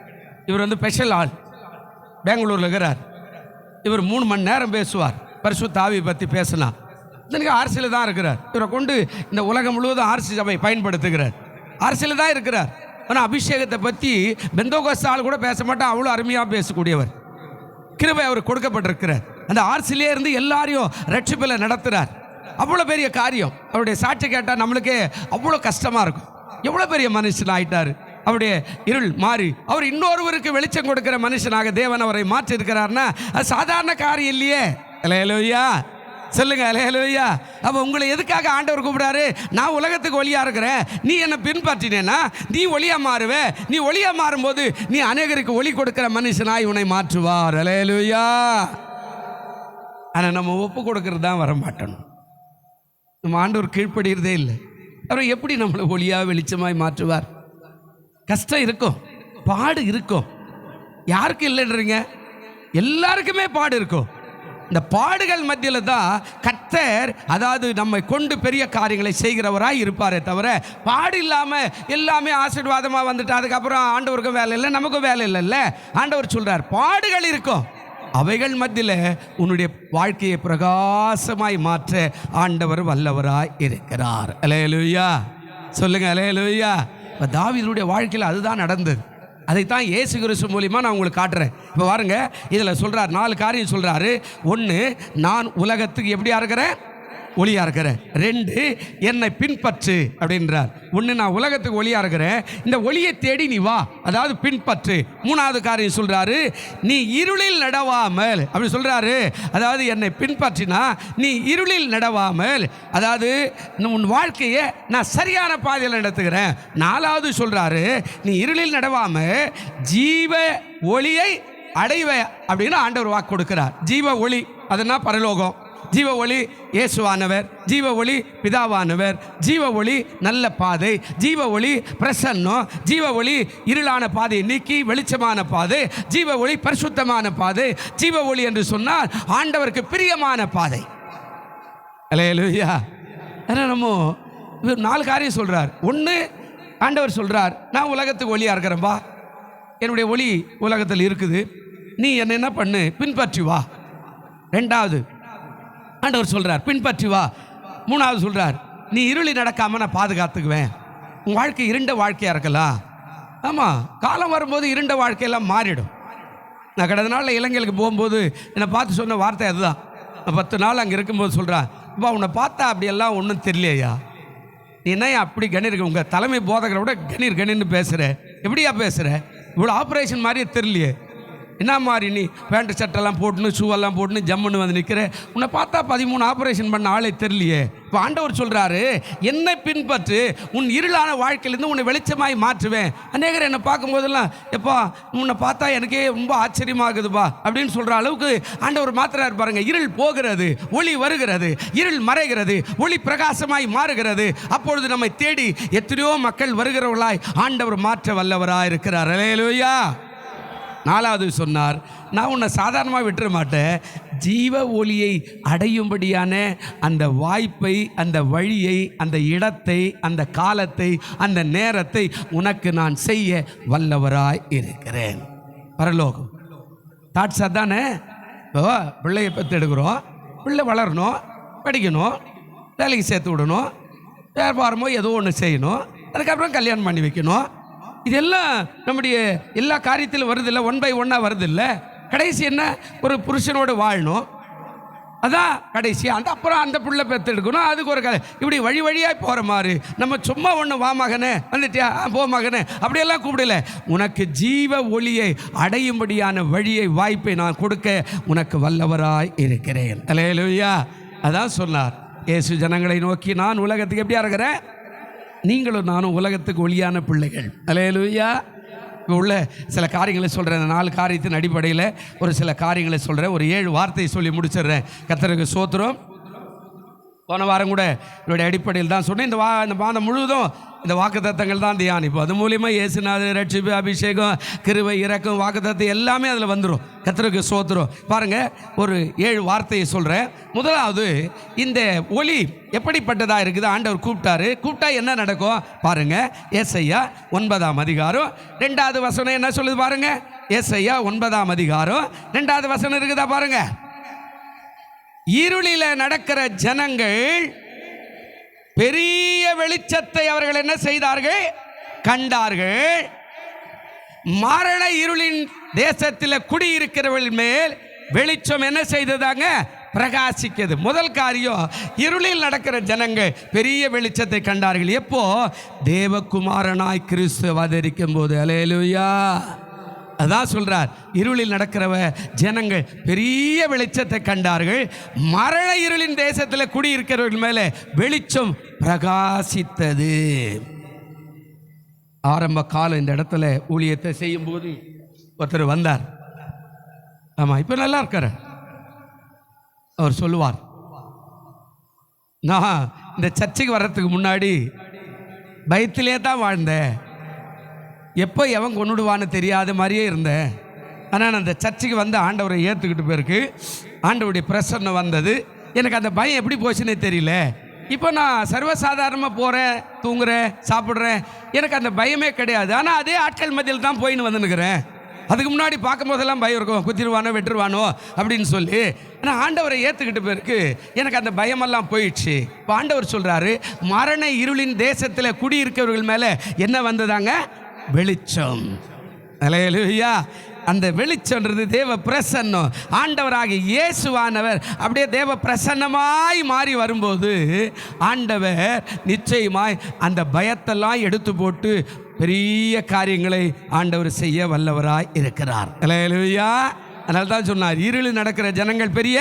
இவர் வந்து ஸ்பெஷல் ஆள், பெங்களூரில் இருக்கிறார். இவர் 3 மணி நேரம் பேசுவார், பரிசுத்த ஆவியை பற்றி பேசினா. இதற்கு ஆர்சியில் தான் இருக்கிறார். இவரை கொண்டு இந்த உலகம் முழுவதும் ஆர்சி சபை பயன்படுத்துகிறார். அரசியல் தான் இருக்கிறார். ஆனால் அபிஷேகத்தை பற்றி பெந்தோகோஸ்து ஆள் கூட பேச மாட்டான், அவ்வளோ அருமையாக பேசக்கூடியவர். கிருபை அவர் கொடுக்கப்பட்டிருக்கிறார். அந்த ஆர்சிலே இருந்து எல்லாரையும் ரட்சிப்பில் நடத்துகிறார். அவ்வளோ பெரிய காரியம். அவருடைய சாட்சி கேட்டால் நம்மளுக்கே அவ்வளோ கஷ்டமாக இருக்கும். எவ்வளோ பெரிய மனுஷன் ஆயிட்டார். அவருடைய இருள் மாறி அவர் இன்னொருவருக்கு வெளிச்சம் கொடுக்கிற மனுஷனாக தேவன் அவரை மாற்றி இருக்கிறார்னா அது சாதாரண காரியம் இல்லையே. அல்லேலூயா சொல்லுங்க, அல்லேலூயா. அப்போ உங்களை எதுக்காக ஆண்டவர் கூப்பிடாரு? நான் உலகத்துக்கு ஒளியாக இருக்கிறேன், நீ என்னை பின்பற்றினேன்னா நீ ஒளியாக மாறுவே. நீ ஒளியாக மாறும்போது நீ அநேகருக்கு ஒளி கொடுக்கிற மனுஷனாய் உன்னை மாற்றுவார். அல்லேலூயா. ஆனால் நம்ம ஒப்பு கொடுக்கறது தான் வர மாட்டணும். நம்ம ஆண்டவர் கீழ்ப்படுகிறதே இல்லை. அவர் எப்படி நம்மளை ஒளியாக வெளிச்சமாய் மாற்றுவார்? கஷ்டம் இருக்கும், பாடு இருக்கும். யாருக்கு இல்லைன்றீங்க? எல்லாருக்குமே பாடு இருக்கும். இந்த பாடுகள் மத்தியில் தான் கர்த்தர் அதாவது நம்மை கொண்டு பெரிய காரியங்களை செய்கிறவராய் இருப்பாரே தவிர, பாடு இல்லாமல் எல்லாமே ஆசீர்வாதமாக வந்துட்டு அதுக்கப்புறம் ஆண்டவருக்கும் வேலை இல்லை, நமக்கும் வேலை இல்லைல்ல. ஆண்டவர் சொல்கிறார் பாடுகள் இருக்கும், அவைகள் மத்தியில் உன்னுடைய வாழ்க்கையை பிரகாசமாய் மாற்ற ஆண்டவர் வல்லவராய் இருக்கிறார். அல்லேலூயா சொல்லுங்க, அல்லேலூயா. இப்போ தாவீதுடைய வாழ்க்கையில் அதுதான் நடந்தது. அதைத்தான் இயேசு கிறிஸ்து மூலியமாக நான் உங்களுக்கு காட்டுறேன். இப்போ பாருங்க, இதில் சொல்கிறார் 4 காரியம் சொல்கிறாரு. 1, நான் உலகத்துக்கு எப்படியா இருக்கிறேன்? ஒளியாக இருக்கிறேன். 2 என்னை பின்பற்று அப்படின்றார். 1 நான் உலகத்துக்கு ஒளியாக இருக்கிறேன், இந்த ஒளியை தேடி நீ வா, அதாவது பின்பற்று. 3வது காரியம் சொல்கிறாரு, நீ இருளில் நடவாமல் அப்படி சொல்கிறாரு. அதாவது என்னை பின்பற்றினா நீ இருளில் நடவாமல், அதாவது உன் வாழ்க்கையை நான் சரியான பாதையில் நடத்துகிறேன். 4வது சொல்கிறாரு, நீ இருளில் நடவாமல் ஜீவ ஒளியை அடைவ அப்படின்னு ஆண்டவர் வாக்கு கொடுக்கிறார். ஜீவ ஒளி அதுனா பரலோகம், ஜீவ ஒளி இயேசுவானவர், ஜீவ ஒளி பிதாவானவர், ஜீவ ஒளி நல்ல பாதை, ஜீவ ஒளி பிரசன்னம், ஜீவ ஒளி இருளான பாதையை நீக்கி வெளிச்சமான பாதை, ஜீவ ஒளி பரிசுத்தமான பாதை. ஜீவ ஒளி என்று சொன்னால் ஆண்டவருக்கு பிரியமான பாதை. அல்லேலூயா. நம்ம 4 காரியம் சொல்கிறார். 1 ஆண்டவர் சொல்கிறார், நான் உலகத்துக்கு ஒளியாக இருக்கிறேன்பா, என்னுடைய ஒளி உலகத்தில் இருக்குது, நீ என்ன பண்ணு, பின்பற்றி வா. 2வது ஆண்டவர் சொல்கிறார், பின்பற்றி வா. 3வது சொல்கிறார், நீ இருளி நடக்காமல் நான் பாதுகாத்துக்குவேன். உன் வாழ்க்கை இருண்ட வாழ்க்கையாக இருக்கலாம். ஆமாம், காலம் வரும்போது இருண்ட வாழ்க்கையெல்லாம் மாறிடும். நான் கடந்த நாளில் இலங்கைக்கு போகும்போது என்னை பார்த்து சொன்ன வார்த்தை அதுதான். 10 நாள் அங்கே இருக்கும்போது சொல்கிறான், இப்போ உன்னை பார்த்தா அப்படியெல்லாம் ஒன்றும் தெரியலையா, நீ என்ன அப்படி கணீர், உங்கள் தலைமை போதகரை விட கணீர்னு பேசுகிற, எப்படியா பேசுகிற, இவ்வளோ ஆப்ரேஷன் மாதிரியே தெரியலையே, என்ன மாதிரி நீ பேண்ட் சட்டெல்லாம் போட்டுன்னு ஷூவெல்லாம் போட்டுன்னு ஜம்முன்னு வந்து நிற்கிற, உன்னை பார்த்தா 13 ஆப்ரேஷன் பண்ண ஆளே தெரியலையே. இப்போ ஆண்டவர் சொல்கிறாரு, என்னை பின்பற்று, உன் இருளான வாழ்க்கையிலேருந்து உன்னை வெளிச்சமாய் மாற்றுவேன். அநேகர் என்னை பார்க்கும்போதெல்லாம், எப்பா உன்னை பார்த்தா எனக்கே ரொம்ப ஆச்சரியமாகுதுப்பா அப்படின்னு சொல்கிற அளவுக்கு ஆண்டவர் மாத்திரார் பாருங்க. இருள் போகிறது, ஒளி வருகிறது, இருள் மறைகிறது, ஒளி பிரகாசமாய் மாறுகிறது. அப்பொழுது நம்மை தேடி எத்தனையோ மக்கள் வருகிறவர்களாய் ஆண்டவர் மாற்ற வல்லவராய் இருக்கிறார். அல்லேலூயா. 4வது சொன்னார், நான் உன்னை சாதாரணமாக விட்டுற மாட்டேன், ஜீவ ஒளியை அடையும்படியான அந்த வாய்ப்பை, அந்த வழியை, அந்த இடத்தை, அந்த காலத்தை, அந்த நேரத்தை உனக்கு நான் செய்ய வல்லவராய் இருக்கிறேன். பரலோகம் தாட்ஸ் அதானே. இப்போ பிள்ளையை பெற்று எடுக்கிறோம், பிள்ளை வளரணும், படிக்கணும், வேலைக்கு சேர்த்து விடணும், வியாபாரமோ ஏதோ ஒன்று செய்யணும், அதுக்கப்புறம் கல்யாணம் பண்ணி வைக்கணும். இதெல்லாம் நம்முடைய எல்லா காரியத்திலும் வருதில்லை, 1 by 1 வருதில்லை. கடைசி என்ன, ஒரு புருஷனோடு வாழணும், அதான் கடைசி. அப்புறம் அந்த பிள்ளை பெற்றெடுக்கணும், அதுக்கு ஒரு இப்படி வழி வழியாக போகிற மாதிரி. நம்ம சும்மா ஒன்று வா மகனே, வந்துட்டியா, போ மகனே, அப்படியெல்லாம் கூப்பிடல. உனக்கு ஜீவ ஒளியை அடையும்படியான வழியை, வாய்ப்பை நான் கொடுக்க உனக்கு வல்லவராய் இருக்கிறேன். அல்லேலூயா. அதான் சொன்னார் இயேசு ஜனங்களை நோக்கி, நான் உலகத்துக்கு எப்படியா இருக்கிறேன், நீங்களும் நானும் உலகத்துக்கு ஒளியான பிள்ளைகள். அல்லேலூயா. இப்போ உள்ள சில காரியங்களை சொல்கிறேன். 4 காரியத்தின் அடிப்படையில் ஒரு சில காரியங்களை சொல்கிறேன். ஒரு 7 வார்த்தையை சொல்லி முடிச்சிடுறேன். கர்த்தருக்கு ஸ்தோத்திரம். போன வாரம் கூட என்னுடைய அடிப்படையில் தான் சொன்னேன். இந்த மாதம் முழுவதும் இந்த வாக்குத்தத்தங்கள் தான் தியானிப்போம். அது மூலியமாக இயேசுநாதர், ரட்சிப்பு, அபிஷேகம், கிருபை, இரக்கம், வாக்குத்தத்தம் எல்லாமே அதில் வந்துடும். கர்த்தருக்கு ஸ்தோத்திரம். பாருங்கள், ஒரு 7 வார்த்தையை சொல்கிறேன். முதலாவது, இந்த ஒளி எப்படிப்பட்டதாக இருக்குது, ஆண்டவர் கூப்பிட்டா என்ன நடக்கும் பாருங்கள். ஏசாயா 9ஆம் அதிகாரம் 2வது வசனம் என்ன சொல்லுது பாருங்கள். ஏசாயா 9ஆம் அதிகாரம் 2வது வசனம் இருக்குதா பாருங்கள். இருளில நடக்கிற ஜனங்கள் பெரிய வெளிச்சத்தை அவர்கள் என்ன செய்தார்கள், கண்டார்கள். மரண இருளின் தேசத்தில் குடியிருக்கிறவர்கள் மேல் வெளிச்சம் என்ன செய்ததாங்க, பிரகாசிக்கிறது. முதல் காரியம், இருளில் நடக்கிற ஜனங்கள் பெரிய வெளிச்சத்தை கண்டார்கள். எப்போ, தேவகுமாரனாய் கிறிஸ்து அவதரிக்கும் போது. அல்லேலூயா. அதான் சொல்றார், இருளில் நடக்கிறவ ஜனங்கள் பெரிய வெளிச்சத்தை கண்டார்கள். மரண இருளின் தேசத்தில் குடியிருக்கிறவர்கள் மேலே வெளிச்சம் பிரகாசித்தது. ஆரம்ப காலம் இந்த இடத்துல ஊழியத்தை செய்யும் போது ஒருத்தர் வந்தார். ஆமாம், இப்போ நல்லா இருக்கார். அவர் சொல்லுவார், நான் இந்த சர்ச்சைக்கு வர்றதுக்கு முன்னாடி பயத்திலே தான் வாழ்ந்தேன், எப்போ எவன் கொண்டுடுவான்னு தெரியாத மாதிரியே இருந்தேன். ஆனால் அந்த சர்ச்சைக்கு வந்து ஆண்டவரை ஏற்றுக்கிட்டு போயிருக்கு, ஆண்டவருடைய பிரசன்னம் வந்தது, எனக்கு அந்த பயம் எப்படி போச்சுன்னே தெரியல. இப்போ நான் சர்வசாதாரணமாக போகிறேன், தூங்குறேன், சாப்பிட்றேன், எனக்கு அந்த பயமே கிடையாது. ஆனால் அதே ஆட்கள் மத்தியில் தான் போயின்னு வந்துன்னுக்கிறேன். அதுக்கு முன்னாடி பார்க்கும் போதெல்லாம் பயம் இருக்கும், குத்திடுவானோ வெட்டுருவானோ அப்படின்னு சொல்லி. ஆனால் ஆண்டவரை ஏற்றுக்கிட்டு போயிருக்கு, எனக்கு அந்த பயமெல்லாம் போயிடுச்சு. இப்போ ஆண்டவர் சொல்கிறாரு, மரண இருளின் தேசத்தில் குடியிருக்கிறவர்கள் மேலே என்ன வந்ததாங்க, வெளிச்சம். அல்லேலூயா. அந்த வெளிச்சம்ன்றது தேவ பிரசன்னம். ஆண்டவராகிய இயேசுவானவர் அப்படியே தேவ பிரசன்னமாய் மாறி வரும்போது ஆண்டவர் நிச்சயமாய் அந்த பயத்தெல்லாம் எடுத்து போட்டு பெரிய காரியங்களை ஆண்டவர் செய்ய வல்லவராய் இருக்கிறார். அல்லேலூயா. அதனால தான் சொன்னார், இருளில் நடக்கிற ஜனங்கள் பெரிய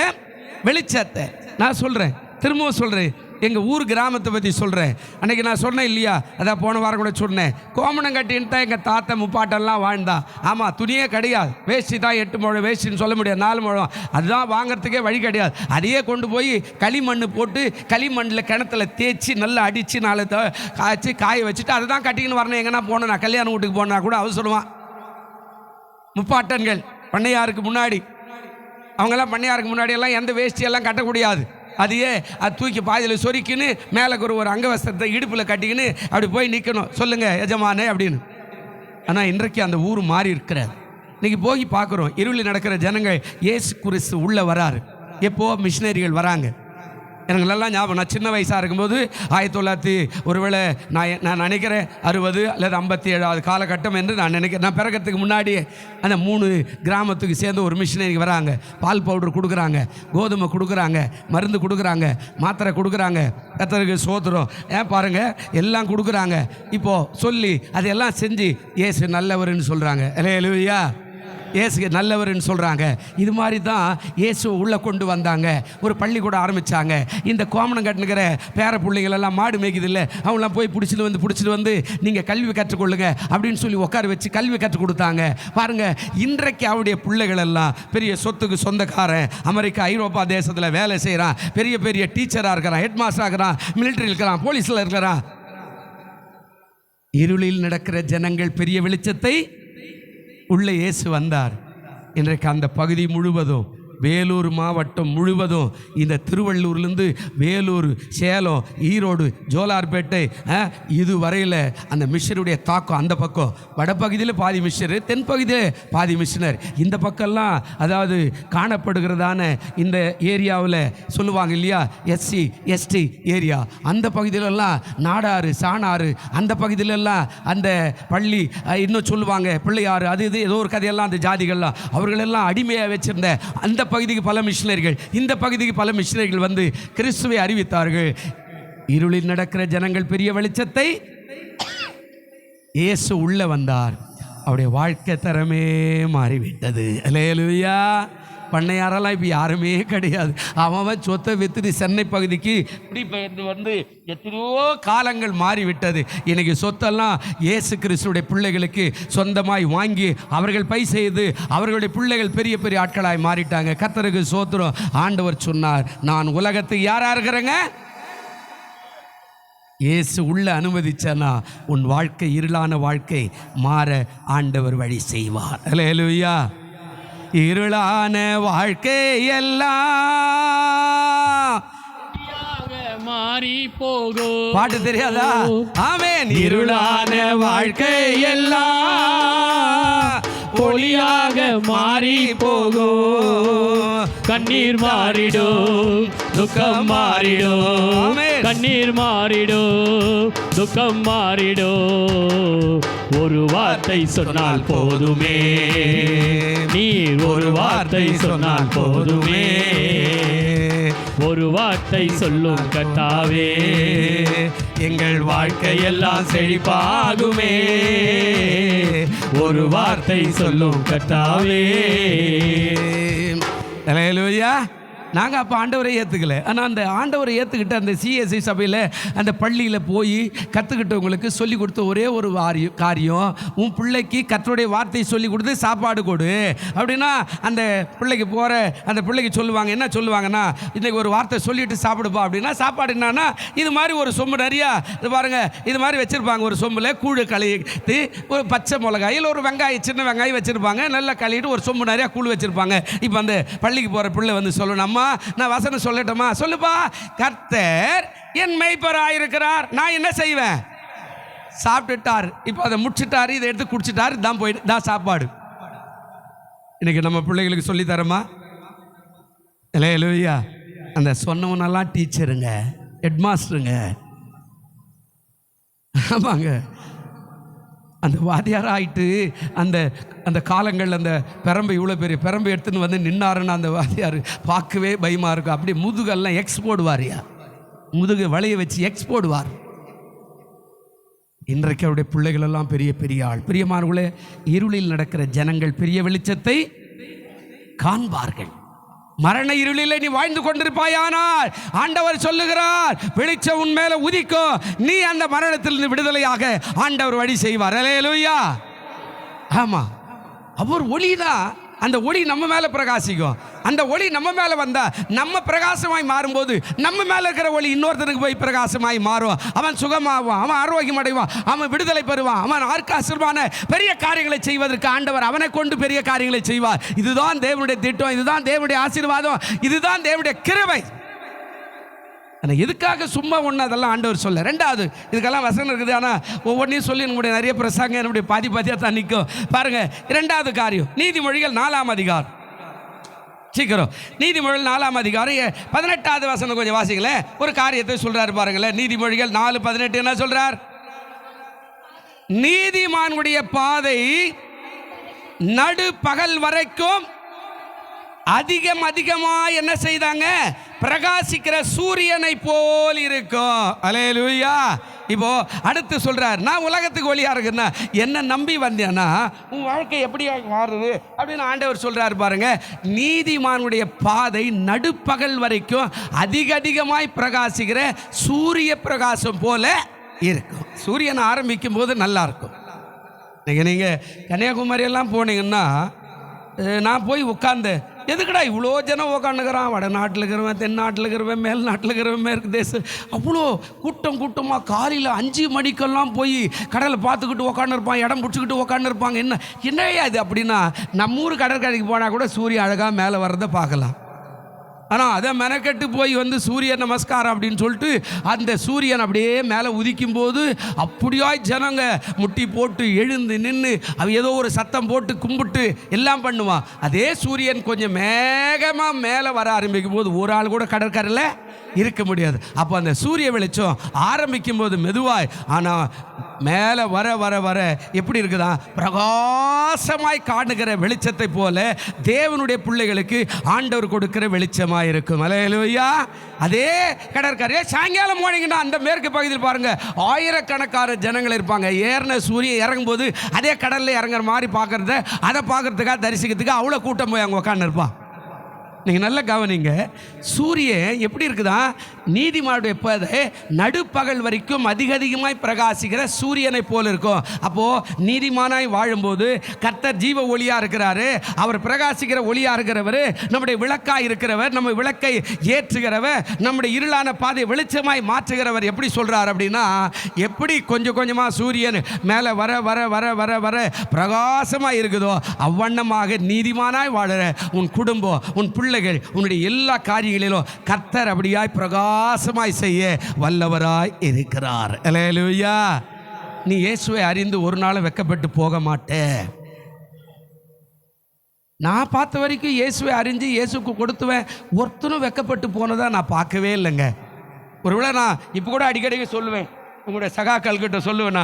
வெளிச்சத்தை. நான் சொல்கிறேன், திரும்பவும் சொல்கிறேன், எங்கள் ஊர் கிராமத்தை பற்றி சொல்கிறேன். அன்றைக்கி நான் சொன்னேன் இல்லையா, அதான் போன வாரம் கூட சொன்னேன், கோமணம் கட்டின்னு தான் எங்கள் தாத்தா முப்பாட்டெல்லாம் வாழ்ந்தான். ஆமாம், துணியே கிடையாது, வேஷ்டி தான் 8 முழம் வேஷ்டின்னு சொல்ல முடியாது, 4 முழம், அதுதான் வாங்கிறதுக்கே வழி கிடையாது. அதையே கொண்டு போய் களிமண் போட்டு களிமண்ணில் கிணத்துல தேய்ச்சி நல்லா அடித்து 4 காய்ச்சி காய வச்சுட்டு அதை தான் கட்டிக்கின்னு வரணும். எங்கன்னா போனேன், நான் கல்யாண வீட்டுக்கு போனால் கூட அவர் சொல்லுவான், முப்பாட்டன்கள் பண்ணையாருக்கு முன்னாடி, அவங்கெல்லாம் பண்ணையாருக்கு முன்னாடியெல்லாம் எந்த வேஷ்டியெல்லாம் கட்டக்கூடாது. அதையே அது தூக்கி பாதியில் சொரிக்கின்னு மேலே ஒரு அங்கவஸ்திரத்தை இடுப்பில் கட்டிக்கின்னு அப்படி போய் நிற்கணும், சொல்லுங்கள் எஜமானே அப்படின்னு. ஆனால் இன்றைக்கு அந்த ஊர் மாறி இருக்கிறார். இன்றைக்கி போய் பார்க்குறோம், இருளில் நடக்கிற ஜனங்கள் இயேசு கிறிஸ்து உள்ளே வராரு. எப்போது மிஷினரிகள் வராங்க. எனக்கு நல்லா ஞாபகம், நான் சின்ன வயசாக இருக்கும்போது 1900 ஒருவேளை நான் நினைக்கிறேன் 60 அல்லது 57 காலகட்டம் என்று நான் நினைக்கிறேன். நான் பிறக்கிறதுக்கு முன்னாடியே அந்த 3 கிராமத்துக்கு சேர்ந்து ஒரு மிஷினரி வராங்க. பால் பவுடர் கொடுக்குறாங்க, கோதுமை கொடுக்குறாங்க, மருந்து கொடுக்குறாங்க, மாத்திரை கொடுக்குறாங்க. கர்த்தருக்கு ஸ்தோத்திரம். ஏன் பாருங்கள், எல்லாம் கொடுக்குறாங்க. இப்போது சொல்லி அதையெல்லாம் செஞ்சு இயேசு நல்லவர்னு சொல்கிறாங்க. அல்லேலூயா. இயேசு நல்லவர்னு சொல்கிறாங்க. இது மாதிரி தான் இயேசுவை உள்ளே கொண்டு வந்தாங்க. ஒரு பள்ளிக்கூடம் ஆரம்பித்தாங்க. இந்த கோமணம் கட்டுனுக்கிற பேர பிள்ளைங்களெல்லாம் மாடு மேய்க்குது இல்லை, அவங்களாம் போய் பிடிச்சிட்டு வந்து நீங்கள் கல்வி கற்றுக்கொள்ளுங்க அப்படின்னு சொல்லி உட்கார வச்சு கல்வி கற்றுக் கொடுத்தாங்க. பாருங்கள், இன்றைக்கு அவருடைய பிள்ளைகள் எல்லாம் பெரிய சொத்துக்கு சொந்தக்காரன், அமெரிக்கா ஐரோப்பா தேசத்தில் வேலை செய்கிறான், பெரிய பெரிய டீச்சராக இருக்கிறான், ஹெட் மாஸ்டராக இருக்கிறான், மிலிட்டரியில் இருக்கிறான், போலீஸில் இருக்கிறான். இருளில் நடக்கிற ஜனங்கள் பெரிய வெளிச்சத்தை உள்ளே இயேசு வந்தார். இன்றைக்கு அந்த பகுதி முழுவதும், வேலூர் மாவட்டம் முழுவதும், இந்த திருவள்ளூர்லேருந்து வேலூர், சேலம், ஈரோடு, ஜோலார்பேட்டை, இது வரையில் அந்த மிஷனருடைய தாக்கம். அந்த பக்கம் வடப்பகுதியில் பாதி மிஷனர், தென்பகுதியில் பாதி மிஷனர். இந்த பக்கம்லாம் அதாவது காணப்படுகிறதான இந்த ஏரியாவில் சொல்லுவாங்க இல்லையா, SC ST ஏரியா, அந்த பகுதியிலெல்லாம் நாடாறு சாணாறு, அந்த பகுதியிலெல்லாம் அந்த பள்ளி, இன்னும் சொல்லுவாங்க பிள்ளையாறு, அது இது ஏதோ ஒரு கதையெல்லாம் அந்த ஜாதிகள்லாம் அவர்களெல்லாம் அடிமையாக வச்சிருந்த அந்த பகுதிக்கு பல மிஷனரிகள், இந்த பகுதிக்கு பல மிஷனரிகள் வந்து கிறிஸ்துவை அறிவித்தார்கள். இருளில் நடக்கிற ஜனங்கள் பெரிய வெளிச்சத்தை, இயேசு உள்ள வந்தார். அவருடைய வாழ்க்கை தரமே மாறிவிட்டது. அல்லேலூயா. பண்ணையாரெல்லாம் இப்போ யாருமே கிடையாது. அவன் சொத்தை வித்துட்டு சென்னை பகுதிக்கு குடிபெயர்ந்து வந்து எத்தனையோ காலங்கள் மாறிவிட்டது. இன்றைக்கி சொத்தெல்லாம் இயேசு கிறிஸ்துடைய பிள்ளைகளுக்கு சொந்தமாய் வாங்கி அவர்கள் பை செய்து அவர்களுடைய பிள்ளைகள் பெரிய பெரிய ஆட்களாய் மாறிட்டாங்க. கர்த்தருக்கு ஸ்தோத்திரம். ஆண்டவர் சொன்னார், நான் உலகத்துக்கு யாராக இருக்கிறேங்க, இயேசு உள்ள அனுமதிச்சனா உன் வாழ்க்கை, இருளான வாழ்க்கை மாற ஆண்டவர் வழி செய்வார். அல்லேலூயா. இருளான வாழ்க்கை எல்லாம் மாறி போகும். பாட்டு தெரியாதா? ஆமென். இருளான வாழ்க்கை எல்லாம் ஒளியாக மாறி போகும். கண்ணீர் மாறிடும், துக்கம் மாறிடும். கண்ணீர் மாறிடும், துக்கம் மாறிடும். ஒரு வார்த்தை சொன்னால் போதுமே, நீர் ஒரு வார்த்தை சொன்னால் போதுமே. ஒரு வார்த்தை சொல்லும் கர்த்தாவே, எங்கள் வாழ்க்கையெல்லாம் செழிப்பாகுமே. ஒரு வார்த்தை சொல்லும் கர்த்தாவே. அல்லேலூயா. நாங்கள் அப்போ ஆண்டவரை ஏற்றுக்கல. ஆனால் அந்த ஆண்டவரை ஏற்றுக்கிட்டு அந்த CSI சபையில் அந்த பள்ளியில் போய் கற்றுக்கிட்டவங்களுக்கு சொல்லி கொடுத்த ஒரே ஒரு காரியம், உன் பிள்ளைக்கு கர்த்தருடைய வார்த்தையை சொல்லி கொடுத்து சாப்பாடு கொடு அப்படின்னா அந்த பிள்ளைக்கு போகிற அந்த பிள்ளைக்கு சொல்லுவாங்க. என்ன சொல்லுவாங்கன்னா, இன்றைக்கி ஒரு வார்த்தை சொல்லிட்டு சாப்பிடுப்பா அப்படின்னா, சாப்பாடு என்னன்னா இது மாதிரி ஒரு சொம்பு நிறையா, இது பாருங்கள் இது மாதிரி வச்சுருப்பாங்க. ஒரு சொம்பில் கூழ் கழுவிட்டு ஒரு பச்சை மிளகாயில் ஒரு வெங்காயம், சின்ன வெங்காயம் வச்சுருப்பாங்க. நல்லா கழுவிட்டு ஒரு சொம்பு நிறையா கூழ் வச்சுருப்பாங்க. இப்போ அந்த பள்ளிக்கு போகிற பிள்ளை வந்து சொல்லணும், நான் வசனம் சொல்லட்டுமா? சொல்லுப்பா. கர்த்தர் என் மேய்ப்பராயிருக்கிறார், நான் என்ன செய்வேன்? சாப்பிட்டுட்டார், இப்போ அதை முடிச்சுட்டாரு, இதை எடுத்து குடிச்சிட்டாரு, தான் போயிட்டு தான் சாப்பாடு. இன்னைக்கு நம்ம பிள்ளைகளுக்கு சொல்லி தரமா? அல்லேலூயா. அந்த சொன்னவனெல்லாம் டீச்சருங்க, ஹெட் மாஸ்டருங்க. ஆமாங்க. அந்த வாதியார் ஆயிட்டு அந்த அந்த காலங்கள் அந்த பெரம்பை இவ்வளோ பெரிய பெரம்பை எடுத்துன்னு வந்து நின்னாருன்னு அந்த வாதியார் பார்க்கவே பயமாக இருக்கும். அப்படி முதுகெல்லாம் எக்ஸ் போடுவார்யா, முதுகு வளைய வச்சு எக்ஸ் போடுவார். இன்றைக்கு அவருடைய பிள்ளைகள் எல்லாம் பெரிய பெரிய ஆள். பிரியமானவர்களே, இருளில் நடக்கிற ஜனங்கள் பெரிய வெளிச்சத்தை காண்பார்கள். மரண இருளிலே நீ வாழ்ந்து கொண்டிருப்பாயானால் ஆண்டவர் சொல்லுகிறார், வெளிச்சம் உன் மேல உதிக்கும், நீ அந்த மரணத்திலிருந்து விடுதலையாக ஆண்டவர் வழி செய்வார். அல்லேலூயா. ஆமா, அவர் ஒளிதான். அந்த ஒளி நம்ம மேல பிரகாசிக்கும். அந்த ஒளி நம்ம மேல வந்தா நம்ம பிரகாசமாய் மாறும்போது நம்ம மேல இருக்கிற ஒளி இன்னொருத்தனுக்கு போய் பிரகாசமாய் மாறும். அவன் சுகமாவான், அவன் ஆரோக்கியம் அடைவான், அவன் விடுதலை பெறுவான், அவன் ஆர்க்காசமான பெரிய காரியங்களை செய்வதற்கு ஆண்டவர் அவனை கொண்டு பெரிய காரியங்களை செய்வார். இதுதான் தேவனுடைய திட்டம், இதுதான் தேவனுடைய ஆசீர்வாதம், இதுதான் தேவனுடைய கிருபை. ஆனால் எதுக்காக சும்மா ஒன்று அதெல்லாம் ஆண்டவர் சொல்ல. ரெண்டாவது, இதுக்கெல்லாம் வசனம் இருக்குது, ஆனால் ஒவ்வொன்றையும் சொல்லி நம்முடைய நிறைய பிரசங்க என்னுடைய பாதியாக தான் நிற்கும். பாருங்கள், இரண்டாவது காரியம் நீதிமொழிகள் 4ஆம் அதிகாரம். சீக்கிரம் நீதிமொழிகள் 4ஆம் அதிகாரம் 18வது வசனம் கொஞ்சம் வாசிங்களேன். ஒரு காரியத்தை சொல்கிறார் பாருங்களேன். நீதிமொழிகள் 4:18 என்ன சொல்கிறார்? நீதிமானுடைய பாதை நடு பகல் வரைக்கும் அதிகமாக என்ன செய்தாங்க? பிரகாசிக்கிற சூரியனை போல் இருக்கும். அல்லேலூயா. இப்போ அடுத்து சொல்றார், நான் உலகத்துக்கு ஒளியா இருக்குன்னா என்ன நம்பி வந்தேன்னா உன் வாழ்க்கை எப்படியா மாறுது அப்படின்னு ஆண்டவர் சொல்றாரு பாருங்க. நீதிமானுடைய பாதை நடுப்பகல் வரைக்கும் அதிகமாய் பிரகாசிக்கிற சூரிய பிரகாசம் போல இருக்கும். சூரியன் ஆரம்பிக்கும் போது நல்லா இருக்கும். நீங்கள் கன்னியாகுமரி எல்லாம் போனீங்கன்னா, நான் போய் உட்கார்ந்தேன். எதுக்குடா இவ்வளோ ஜனம் உக்காந்துக்கிறான்? வடநாட்டில் இருக்கிறவன், தென்னாட்டில் இருக்கிறவன், மேல் நாட்டில் இருக்கிறவன், மேற்கு தேசம், அவ்வளோ கூட்டமாக காலையில் 5 மணிக்கெல்லாம் போய் கடலை பார்த்துக்கிட்டு உக்காந்துருப்பான், இடம் பிடிச்சிக்கிட்டு உக்காந்துருப்பாங்க. என்னையா இது அப்படின்னா, நம்ம ஊர் கடற்கரைக்கு போனால் கூட சூரியன் அழகாக மேலே வர்றதை பார்க்கலாம். ஆனால் அதை மெனக்கெட்டு போய் வந்து சூரிய நமஸ்காரம் அப்படின்னு சொல்லிட்டு அந்த சூரியன் அப்படியே மேலே உதிக்கும் போது அப்படியாய் ஜனங்க முட்டி போட்டு எழுந்து நின்று அவ ஏதோ ஒரு சத்தம் போட்டு கும்பிட்டு எல்லாம் பண்ணுவான். அதே சூரியன் கொஞ்சம் மேகமாக மேலே வர ஆரம்பிக்கும் போது ஒரு ஆள் கூட கடற்கரையில் இருக்க முடியாது. அப்போ அந்த சூரிய வெளிச்சம் ஆரம்பிக்கும் போது மெதுவாய், ஆனால் மேலே வர வர வர எப்படி இருக்குதா? பிரகாசமாய் காணுகிற வெளிச்சத்தை போல தேவனுடைய பிள்ளைகளுக்கு ஆண்டவர் கொடுக்கிற வெளிச்சமாக இருக்கும். அல்லேலூயா. அதே கடற்கரையை சாயங்காலம் போனீங்கன்னா அந்த மேற்கு பகுதியில் பாருங்க, ஆயிரக்கணக்கான ஜனங்கள் இருப்பாங்க. ஏறின சூரியன் இறங்கும்போது அதே கடலில் இறங்குற மாதிரி பார்க்கறத, அதை பார்க்கறதுக்காக தரிசிக்கிறதுக்கு அவ்வளோ கூட்டம் போய் அங்கே உட்காந்து இருப்பான். நீங்கள் நல்லா கவனிங்க, சூரியன் எப்படி இருக்குதா? நீதிமானுடைய பாதை நடுப்பகல் வரைக்கும் அதிகமாய் பிரகாசிக்கிற சூரியனை போல இருக்கும். அப்போது நீதிமானாய் வாழும்போது கர்த்தர் ஜீவ ஒளியாக இருக்கிறாரு. அவர் பிரகாசிக்கிற ஒளியாக இருக்கிறவர், நம்முடைய விளக்காய் இருக்கிறவர், நம்ம விளக்கை ஏற்றுகிறவர், நம்முடைய இருளான பாதை வெளிச்சமாய் மாற்றுகிறவர். எப்படி சொல்கிறார் அப்படின்னா, எப்படி கொஞ்சம் கொஞ்சமாக சூரியன் மேலே வர வர வர வர வர பிரகாசமாக இருக்குதோ அவ்வண்ணமாக நீதிமானாய் வாழற உன் குடும்பம், உன் பிள்ளைகள், உன்னுடைய எல்லா காரியங்களிலும் கர்த்தர் அப்படியாய் பிரகாசமாய் செய்ய வல்லவராய் இருக்கிறார். அல்லேலூயா. நீ இயேசுவை அறிந்து ஒரு நாள் வெட்கப்பட்டு போக மாட்டே. நான் பார்த்த வரைக்கும் இயேசுவை அறிஞ்சு இயேசுக்கு கொடுத்துவேன் ஒருத்தனும் வெட்கப்பட்டு போனதா நான் பார்க்கவே இல்லைங்க. ஒருவேளை நான் இப்போ கூட அடிக்கடி சொல்லுவேன், உங்களுடைய சகாக்கள்கிட்ட சொல்லுவேண்ணா,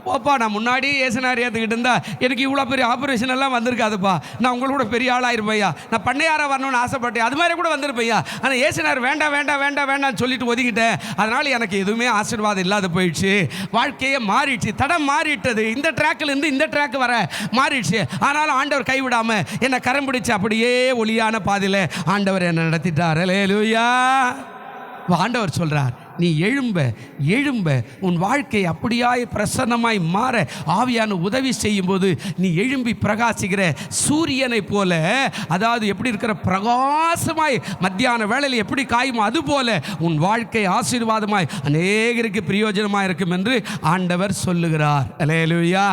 போப்பா நான் முன்னாடி ஏசுனார் ஏற்றுக்கிட்டு இருந்தா எனக்கு இவ்வளோ பெரிய ஆப்ரேஷன் எல்லாம் வந்திருக்காதுப்பா, நான் உங்களோட பெரிய ஆளாயிருப்பையா, நான் பண்ணையாராக வரணும்னு ஆசைப்பட்டேன், அது மாதிரி கூட வந்திருப்பையா. ஆனால் ஏசுனார் வேண்டாம் வேண்டாம் வேண்டாம் வேண்டாம்னு சொல்லிட்டு ஒதுக்கிட்டேன். அதனால் எனக்கு எதுவுமே ஆசீர்வாதம் இல்லாத போயிடுச்சு, வாழ்க்கையே மாறிடுச்சு, தடம் மாறிட்டது, இந்த ட்ராக்கிலேருந்து இந்த ட்ராக் வர மாறிடுச்சு. ஆனாலும் ஆண்டவர் கைவிடாமல் என்னை கரம் பிடிச்சு அப்படியே ஒளியான பாதையில் ஆண்டவர் என்னை நடத்திட்டார். அல்லேலூயா. ஆண்டவர் சொல்கிறார், நீ எழும்ப உன் வாழ்க்கை அப்படியாய் பிரசன்னமாய் மாற ஆவியான உதவி செய்யும்போது நீ எழும்பி பிரகாசிக்கிற சூரியனை போல, அதாவது எப்படி இருக்கிற பிரகாசமாய் மத்தியான வேளையில் எப்படி காயுமோ அது போல உன் வாழ்க்கை ஆசீர்வாதமாய் அநேகருக்கு பிரயோஜனமாக இருக்கும் என்று ஆண்டவர் சொல்லுகிறார். அல்லேலூயா.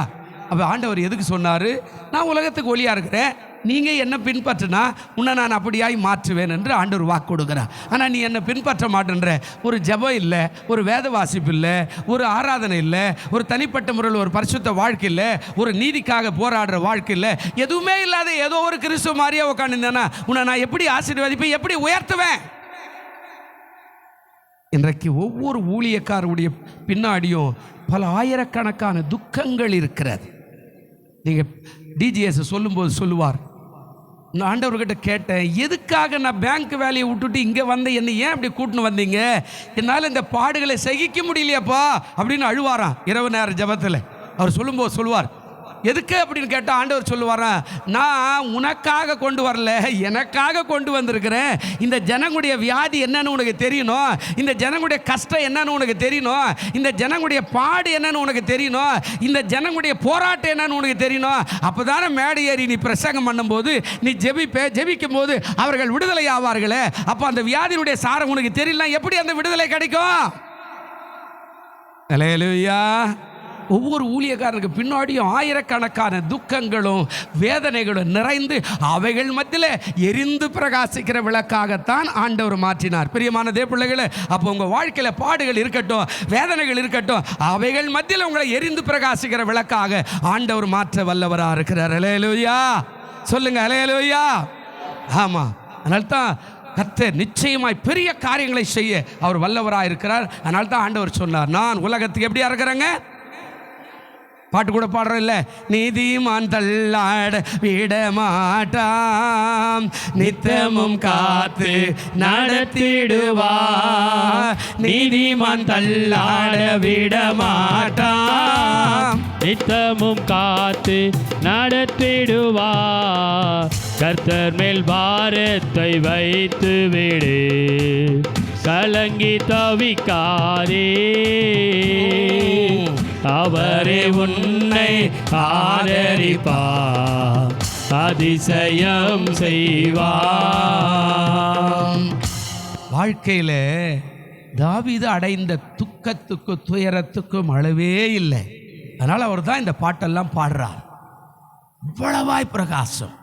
அப்போ ஆண்டவர் எதுக்கு சொன்னார்? நான் உலகத்துக்கு ஒளியாக இருக்கிறேன், நீங்கள் என்னை பின்பற்றினா உன்னை நான் அப்படியாய் மாற்றுவேன் என்று ஆண்டவர் வாக்கு கொடுக்குறார். ஆனால் நீ என்னை பின்பற்ற மாட்டேன்ற, ஒரு ஜெபம் இல்லை, ஒரு வேத வாசிப்பு இல்லை, ஒரு ஆராதனை இல்லை, ஒரு தனிப்பட்ட முறையில் ஒரு பரிசுத்த வாழ்க்கை இல்லை, ஒரு நீதிக்காக போராடுற வாழ்க்கை இல்லை, எதுவுமே இல்லாத ஏதோ ஒரு கிறிஸ்துவ மாதிரியே உட்காந்துருந்தேன்னா உன்னை நான் எப்படி ஆசீர்வதிப்பேன், எப்படி உயர்த்துவேன்? இன்றைக்கு ஒவ்வொரு ஊழியக்காரருடைய பின்னாடியும் பல ஆயிரக்கணக்கான துக்கங்கள் இருக்கிறது. நீங்கள் டிஜிஎஸ் சொல்லும்போது சொல்லுவார், நான் ஆண்டவர்கிட்ட கேட்டேன், எதுக்காக நான் பேங்க் வேலையை விட்டுட்டு இங்கே வந்தேன், என்னை ஏன் அப்படி கூட்டின்னு வந்தீங்க, என்னால் இந்த பாடுகளை சகிக்க முடியலையாப்பா அப்படின்னு அழுவாராம் இரவு நேர ஜெபத்தில். அவர் சொல்லும்போது சொல்லுவார், எதுக்கு அப்படின்னு கேட்டால் ஆண்டவர் சொல்லுவாராம், நான் உனக்காக கொண்டு வரல, எனக்காக கொண்டு வந்திருக்கிறேன். இந்த ஜனங்களுடைய வியாதி என்னன்னு உனக்கு தெரியணும், இந்த ஜனங்களுடைய கஷ்டம் என்னன்னு உனக்கு தெரியணும், இந்த ஜனங்களுடைய பாடு என்னன்னு உனக்கு தெரியணும், இந்த ஜனங்களுடைய போராட்டம் என்னன்னு உனக்கு தெரியணும். அப்போ தானே மேடை ஏறி நீ பிரசங்கம் பண்ணும்போது நீ ஜெபிக்கும் போது அவர்கள் விடுதலை ஆவார்களே. அப்போ அந்த வியாதியினுடைய சாரம் உனக்கு தெரியலாம், எப்படி அந்த விடுதலை கிடைக்கும்? அல்லேலூயா. ஒவ்வொரு ஊழியக்காரனுக்கு பின்னாடியும் ஆயிரக்கணக்கான துக்கங்களும் வேதனைகளும் நிறைந்து அவைகள் மத்தியில் எரிந்து பிரகாசிக்கிற விளக்காகத்தான் ஆண்டவர் மாற்றினார். பிரியமான தேவ பிள்ளைகளே, அப்போ உங்கள் வாழ்க்கையில் பாடுகள் இருக்கட்டும், வேதனைகள் இருக்கட்டும், அவைகள் மத்தியில் உங்களை எரிந்து பிரகாசிக்கிற விளக்காக ஆண்டவர் மாற்ற வல்லவராக இருக்கிறார். அல்லேலூயா சொல்லுங்க, அல்லேலூயா. ஆமாம், அதனால்தான் கர்த்தர் நிச்சயமாய் பெரிய காரியங்களை செய்ய அவர் வல்லவராக இருக்கிறார். அதனால்தான் ஆண்டவர் சொன்னார், நான் உலகத்துக்கு எப்படியா இருக்கிறேங்க, பாட்டு கூட பாடுறோம் இல்லை, நீதிமான் தள்ளாட விட மாட்டாம், நித்தமும் காத்து நடத்திடுவா, நீதிமான் தள்ளாட விட மாட்டாம், நித்தமும் காத்து நடத்திடுவா, கர்த்தர் மேல் பாரத்தை வைத்து விடு, கலங்கி தவிக்காதே, அவரே உன்னை ஆதரிப்பார், அதிசயம் செய்வார். வாழ்க்கையில் தாவீது அடைந்த துக்கத்துக்கும் துயரத்துக்கும் அளவே இல்லை. அதனால் அவர் தான் இந்த பாட்டெல்லாம் பாடுறார். இவ்வளவாய் பிரகாசம்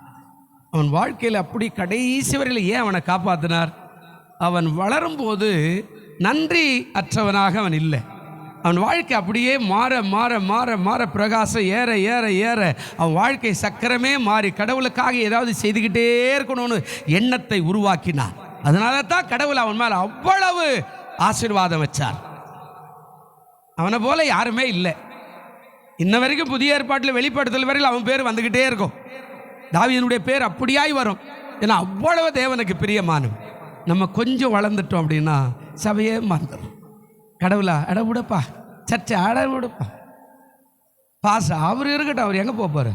அவன் வாழ்க்கையில் அப்படி கடைசி வரையில் ஏன் அவனை காப்பாற்றினார்? அவன் வளரும்போது நன்றி அற்றவனாக அவன் இல்லை. அவன் வாழ்க்கை அப்படியே மாற மாற மாற மாற பிரகாசம் ஏற ஏற ஏற அவன் வாழ்க்கை சக்கரமே மாறி கடவுளுக்காக ஏதாவது செய்துக்கிட்டே இருக்கணும்னு எண்ணத்தை உருவாக்கினான். அதனால தான் கடவுள் அவன் மேலே அவ்வளவு ஆசீர்வாதம் வச்சார். அவனை போல யாருமே இல்லை. இன்ன வரைக்கும் புதிய ஏற்பாட்டில் வெளிப்படுத்தல் வரையில் அவன் பேர் வந்துக்கிட்டே இருக்கும். தாவீதுனுடைய பேர் அப்படியாய் வரும். ஏன்னா அவ்வளவு தேவனுக்கு பிரியமானவன். நம்ம கொஞ்சம் வளர்ந்துட்டோம் அப்படின்னா சபையே மறந்துடும். கடவுளா அடவிடப்பா, சர்ச்சை அடவிடப்பா, பாச அவர் இருக்கட்டும், அவர் எங்கே போப்பார்,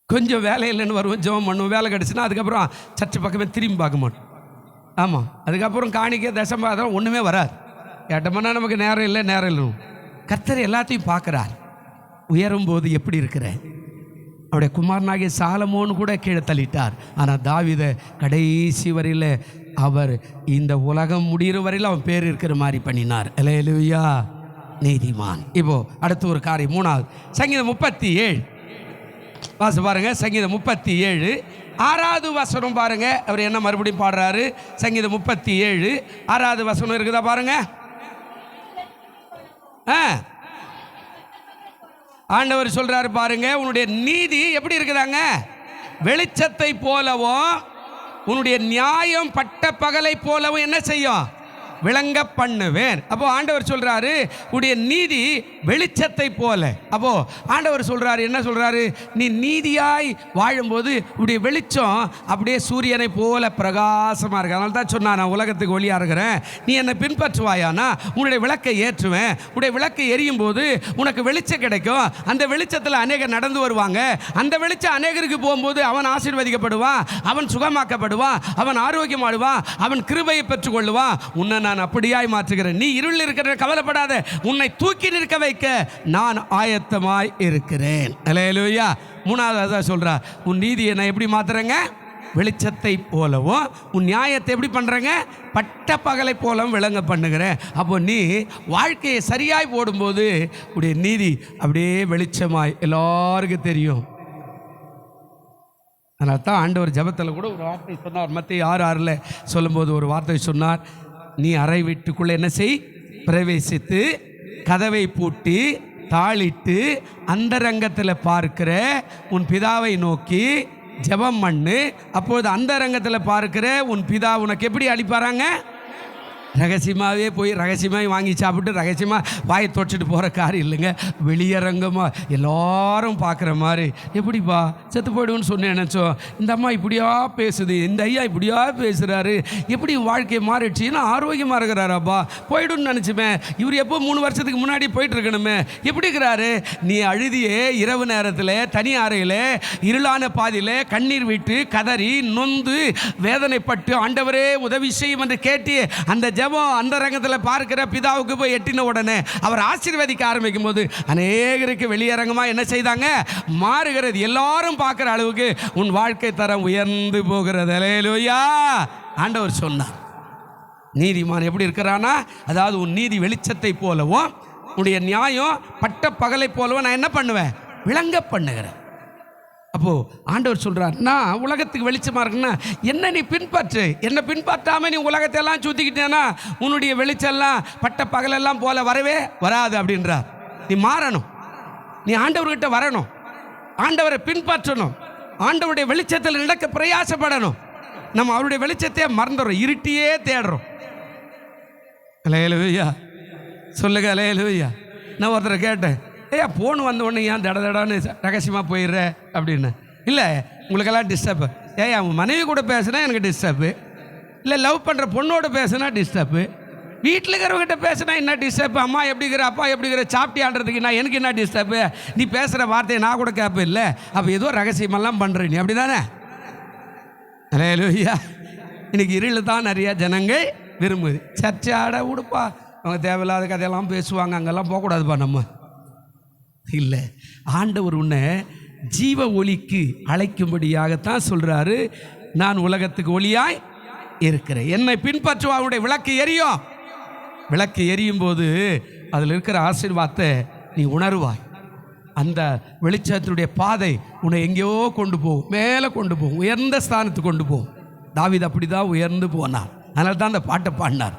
கொஞ்சம் வேலை இல்லைன்னு வருவோம், ஜெபம் பண்ணுவோம், வேலை கிடச்சுன்னா அதுக்கப்புறம் சர்ச்சை பக்கமே திரும்பி பார்க்க மாட்டோம். ஆமாம், அதுக்கப்புறம் காணிக்க தசம் அதெல்லாம் ஒன்றுமே வராது. கேட்டோம்னா நமக்கு நேரம் இல்லை நேரம் இல்லை. கர்த்தர் எல்லாத்தையும் பார்க்குறார். உயரும்போது எப்படி இருக்கிறேன்? அவருடைய குமாரனாகிய சாலமோன்னு கூட கீழே தள்ளிட்டார். ஆனால் தாவீதை கடைசி வரையில் அவர் இந்த உலகம் முடிகிற வரையில் அவன் பேர் இருக்கிற மாதிரி பண்ணினார். அல்லேலூயா, நீதிமான். இப்போ அடுத்த ஒரு காரியம், மூணாவது சங்கீதம் 37 வாச பாருங்க. சங்கீதம் 37 6வது வசனம் பாருங்க. அவர் என்ன மறுபடியும் பாடுறாரு? சங்கீதம் 37 6வது வசனம் இருக்குதா பாருங்க. ஆண்டவர் சொல்றாரு பாருங்க, உன்னுடைய நீதி எப்படி இருக்குதாங்க? வெளிச்சத்தை போலவும் உன்னுடைய நியாயம் பட்ட பகலை போலவும் என்ன செய்யும்? விளங்க பண்ணுவேன். அப்போ ஆண்டவர் சொல்றாரு உடைய நீதி வெளிச்சத்தை போல. அப்போ ஆண்டவர் சொல்றாரு, என்ன சொல்றாரு? நீ நீதியாய் வாழும்போது உடைய வெளிச்சம் அப்படியே சூரியனை போல பிரகாசமா இருக்கு. அதனால தான் சொன்னா, நான் உலகத்துக்கு ஒளியா இருக்கிறேன், நீ என்னை பின்பற்றுவாயானா உன்னுடைய விளக்கை ஏற்றுவேன். உடைய விளக்கை எரியும் போது உனக்கு வெளிச்சம் கிடைக்கும். அந்த வெளிச்சத்தில் அநேகர் நடந்து வருவாங்க. அந்த வெளிச்சம் அநேகருக்கு போகும்போது அவன் ஆசீர்வதிக்கப்படுவான், அவன் சுகமாக்கப்படுவான், அவன் ஆரோக்கியமாடுவான், அவன் கிருபையை பெற்றுக்கொள்ளுவான். உன்னை நான் அப்படியாய் மாற்றுகிறேன். நீ இருள் இருக்கிற கவலைப்படாத, உன்னை தூக்கி நிற்க வைக்க நான் ஆயத்தமாய் இருக்கிறேன். அல்லேலூயா. மூணாவது சொல்றா, உன் நீதியை நான் எப்படி மாத்துறேங்க? வெளிச்சத்தை போலவும் உன் நியாயத்தை எப்படி பண்றேங்க? பட்ட பகலை போலவும் விளங்க பண்ணுகிறேன். அப்போ நீ வாழ்க்கையை சரியாய் போடும்போது உடைய நீதி அப்படியே வெளிச்சமாய் எல்லாருக்கும் தெரியும். அதனால தான் ஆண்டவர் ஜெபத்தில் கூட ஒரு வார்த்தை சொன்னார். மத்தேயு 6:6 சொல்லும்போது ஒரு வார்த்தை சொன்னார், நீ அறை வீட்டுக்குள்ளே என்ன செய்? பிரவேசித்து கதவை பூட்டி தாளிட்டு அந்தரங்கத்தில் பார்க்கிற உன் பிதாவை நோக்கி ஜெபம் பண்ணு. அப்பொழுது அந்தரங்கத்தில் பார்க்கிற உன் பிதா உனக்கு எப்படி அளிப்பாராங்க? ரகசியமாகவே போய் ரகசியமாக வாங்கி சாப்பிட்டு ரகசியமாக வாயை தொட்டுட்டு போகிற காரியம் இல்லைங்க. வெளியரங்கமாக எல்லாரும் பார்க்குற மாதிரி. எப்படிப்பா செத்து போய்டுன்னு சொன்னேன் நினச்சோம், இந்த அம்மா இப்படியா பேசுது, இந்த ஐயா இப்படியா பேசுகிறாரு, எப்படி வாழ்க்கையை மாறிடுச்சு, ஏன்னா ஆரோக்கியமாக இருக்கிறாராப்பா, போய்டுன்னு நினச்சிப்பேன். இவர் எப்போ 3 வருஷத்துக்கு முன்னாடி போயிட்டு இருக்கணுமே, எப்படி இருக்கிறாரு? நீ அழுதியே இரவு நேரத்தில் தனி அறையில் இருளான பாதியில் கண்ணீர் விட்டு கதறி நொந்து வேதனைப்பட்டு ஆண்டவரே உதவி செய்யும் என்று கேட்டு அந்த ஜெபம் அந்த ரங்கத்தில் பார்க்கிற பிதாவுக்கு போய் எட்டின உடனே அவர் ஆசீர்வதிக்க ஆரம்பிக்கும் போது அநேகருக்கு வெளியரங்கமாக என்ன செய்தாங்க? மாறுகிறது. எல்லாரும் பார்க்குற அளவுக்கு உன் வாழ்க்கை தரம் உயர்ந்து போகிறது. அல்லேலூயா. ஆண்டவர் சொன்னார், நீதிமான் எப்படி இருக்கிறானா, அதாவது உன் நீதி வெளிச்சத்தை போலவும் உன்னுடைய நியாயம் பட்ட பகலை போலவும் நான் என்ன பண்ணுவேன்? விளங்க பண்ணுகிறேன். அப்போது ஆண்டவர் சொல்கிறார், நான் உலகத்துக்கு வெளிச்சமாக இருக்குன்னா என்ன நீ பின்பற்று. என்னை பின்பற்றாமல் நீ உலகத்தையெல்லாம் சுற்றிக்கிட்டேன்னா உன்னுடைய வெளிச்செல்லாம் பட்ட பகலெல்லாம் போல வரவே வராது அப்படின்றார். நீ மாறணும், நீ ஆண்டவர்கிட்ட வரணும், ஆண்டவரை பின்பற்றணும், ஆண்டவருடைய வெளிச்சத்தில் நடக்க பிரயாசப்படணும். நம்ம அவருடைய வெளிச்சத்தையே மறந்துடுறோம், இருட்டியே தேடுறோம். அல்லேலூயா சொல்லுங்க, அல்லேலூயா. நான் ஒருத்தரை கேட்டேன், ஏயா ஃபோன் வந்த உடனே ஏன் தடன்னு ரகசியமாக போயிடுற அப்படின்னு. இல்லை உங்களுக்கெல்லாம் டிஸ்டர்பு. ஏன் அவன் மனைவி கூட பேசுனா எனக்கு டிஸ்டர்பு, இல்லை லவ் பண்ணுற பொண்ணோட பேசுனா டிஸ்டர்பு, வீட்டில் இருக்கிறவங்கிட்ட பேசுனா என்ன டிஸ்டர்பு, அம்மா எப்படிங்கிற அப்பா எப்படிங்கிற சாப்பிட்டியான்றதுக்கு நான் எனக்கு என்ன டிஸ்டர்பு, நீ பேசுகிற வார்த்தையை நான் கூட கேட்பேன். இல்லை அப்போ ஏதோ ரகசியமெல்லாம் பண்ணுற நீ, அப்படி தானே? அல்லேலூயா. இன்னைக்கு இருளில் தான் நிறையா ஜனங்கள் விரும்புது. சர்ச்சாட விடுப்பா, அவங்க தேவையில்லாத கதையெல்லாம் பேசுவாங்க, அங்கெல்லாம் போகக்கூடாதுப்பா. நம்ம இல்லை, ஆண்டவர் உன்னை ஜீவ ஒளிக்கு அழைக்கும்படியாகத்தான் சொல்கிறாரு. நான் உலகத்துக்கு ஒளியாய் இருக்கிறேன், என்னை பின்பற்றுவா. அவனுடைய விளக்கு எரியும். விளக்கு எரியும் போது அதில் இருக்கிற ஆசீர்வாதத்தை நீ உணர்வாய். அந்த வெளிச்சத்தினுடைய பாதை உன்னை எங்கேயோ கொண்டு போகும், மேலே கொண்டு போகும், உயர்ந்த ஸ்தானத்துக்கு கொண்டு போகும். தாவீது அப்படி தான் உயர்ந்து போனார். அதனால தான் அந்த பாட்டை பாடினார்.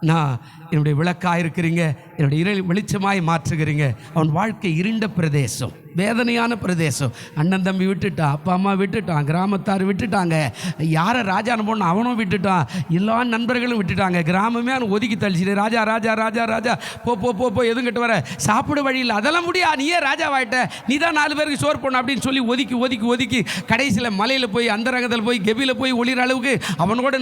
நான் என்னுடைய விளக்காக இருக்கிறீங்க, என்னுடைய வெளிச்சமாய் மாற்றுகிறீங்க. அவன் வாழ்க்கை இருண்ட பிரதேசம், வேதனையான பிரதேசம். அண்ணன் தம்பி விட்டுட்டான், அப்பா அம்மா விட்டுட்டான், கிராமத்தார் விட்டுட்டாங்க, யாரை ராஜான்னு போன அவனும் விட்டுட்டான், எல்லா நண்பர்களும் விட்டுட்டாங்க, கிராமமே அவன் ஒதுக்கி தள்ளிச்சு. ராஜா ராஜா ராஜா ராஜா போ போ போ போ எதுவும் கிட்ட வர சாப்பிட வழியில் அதெல்லாம் முடியாது, நீயே ராஜாவாயிட்ட, நீ தான் 4 பேருக்கு சோறு போடணும் அப்படின்னு சொல்லி ஒதுக்கி ஒதுக்கி ஒதுக்கி கடைசியில் மலையில் போய் அந்த ரங்கத்தில் போய் கெபியில் போய் ஒளிர அளவுக்கு அவனோட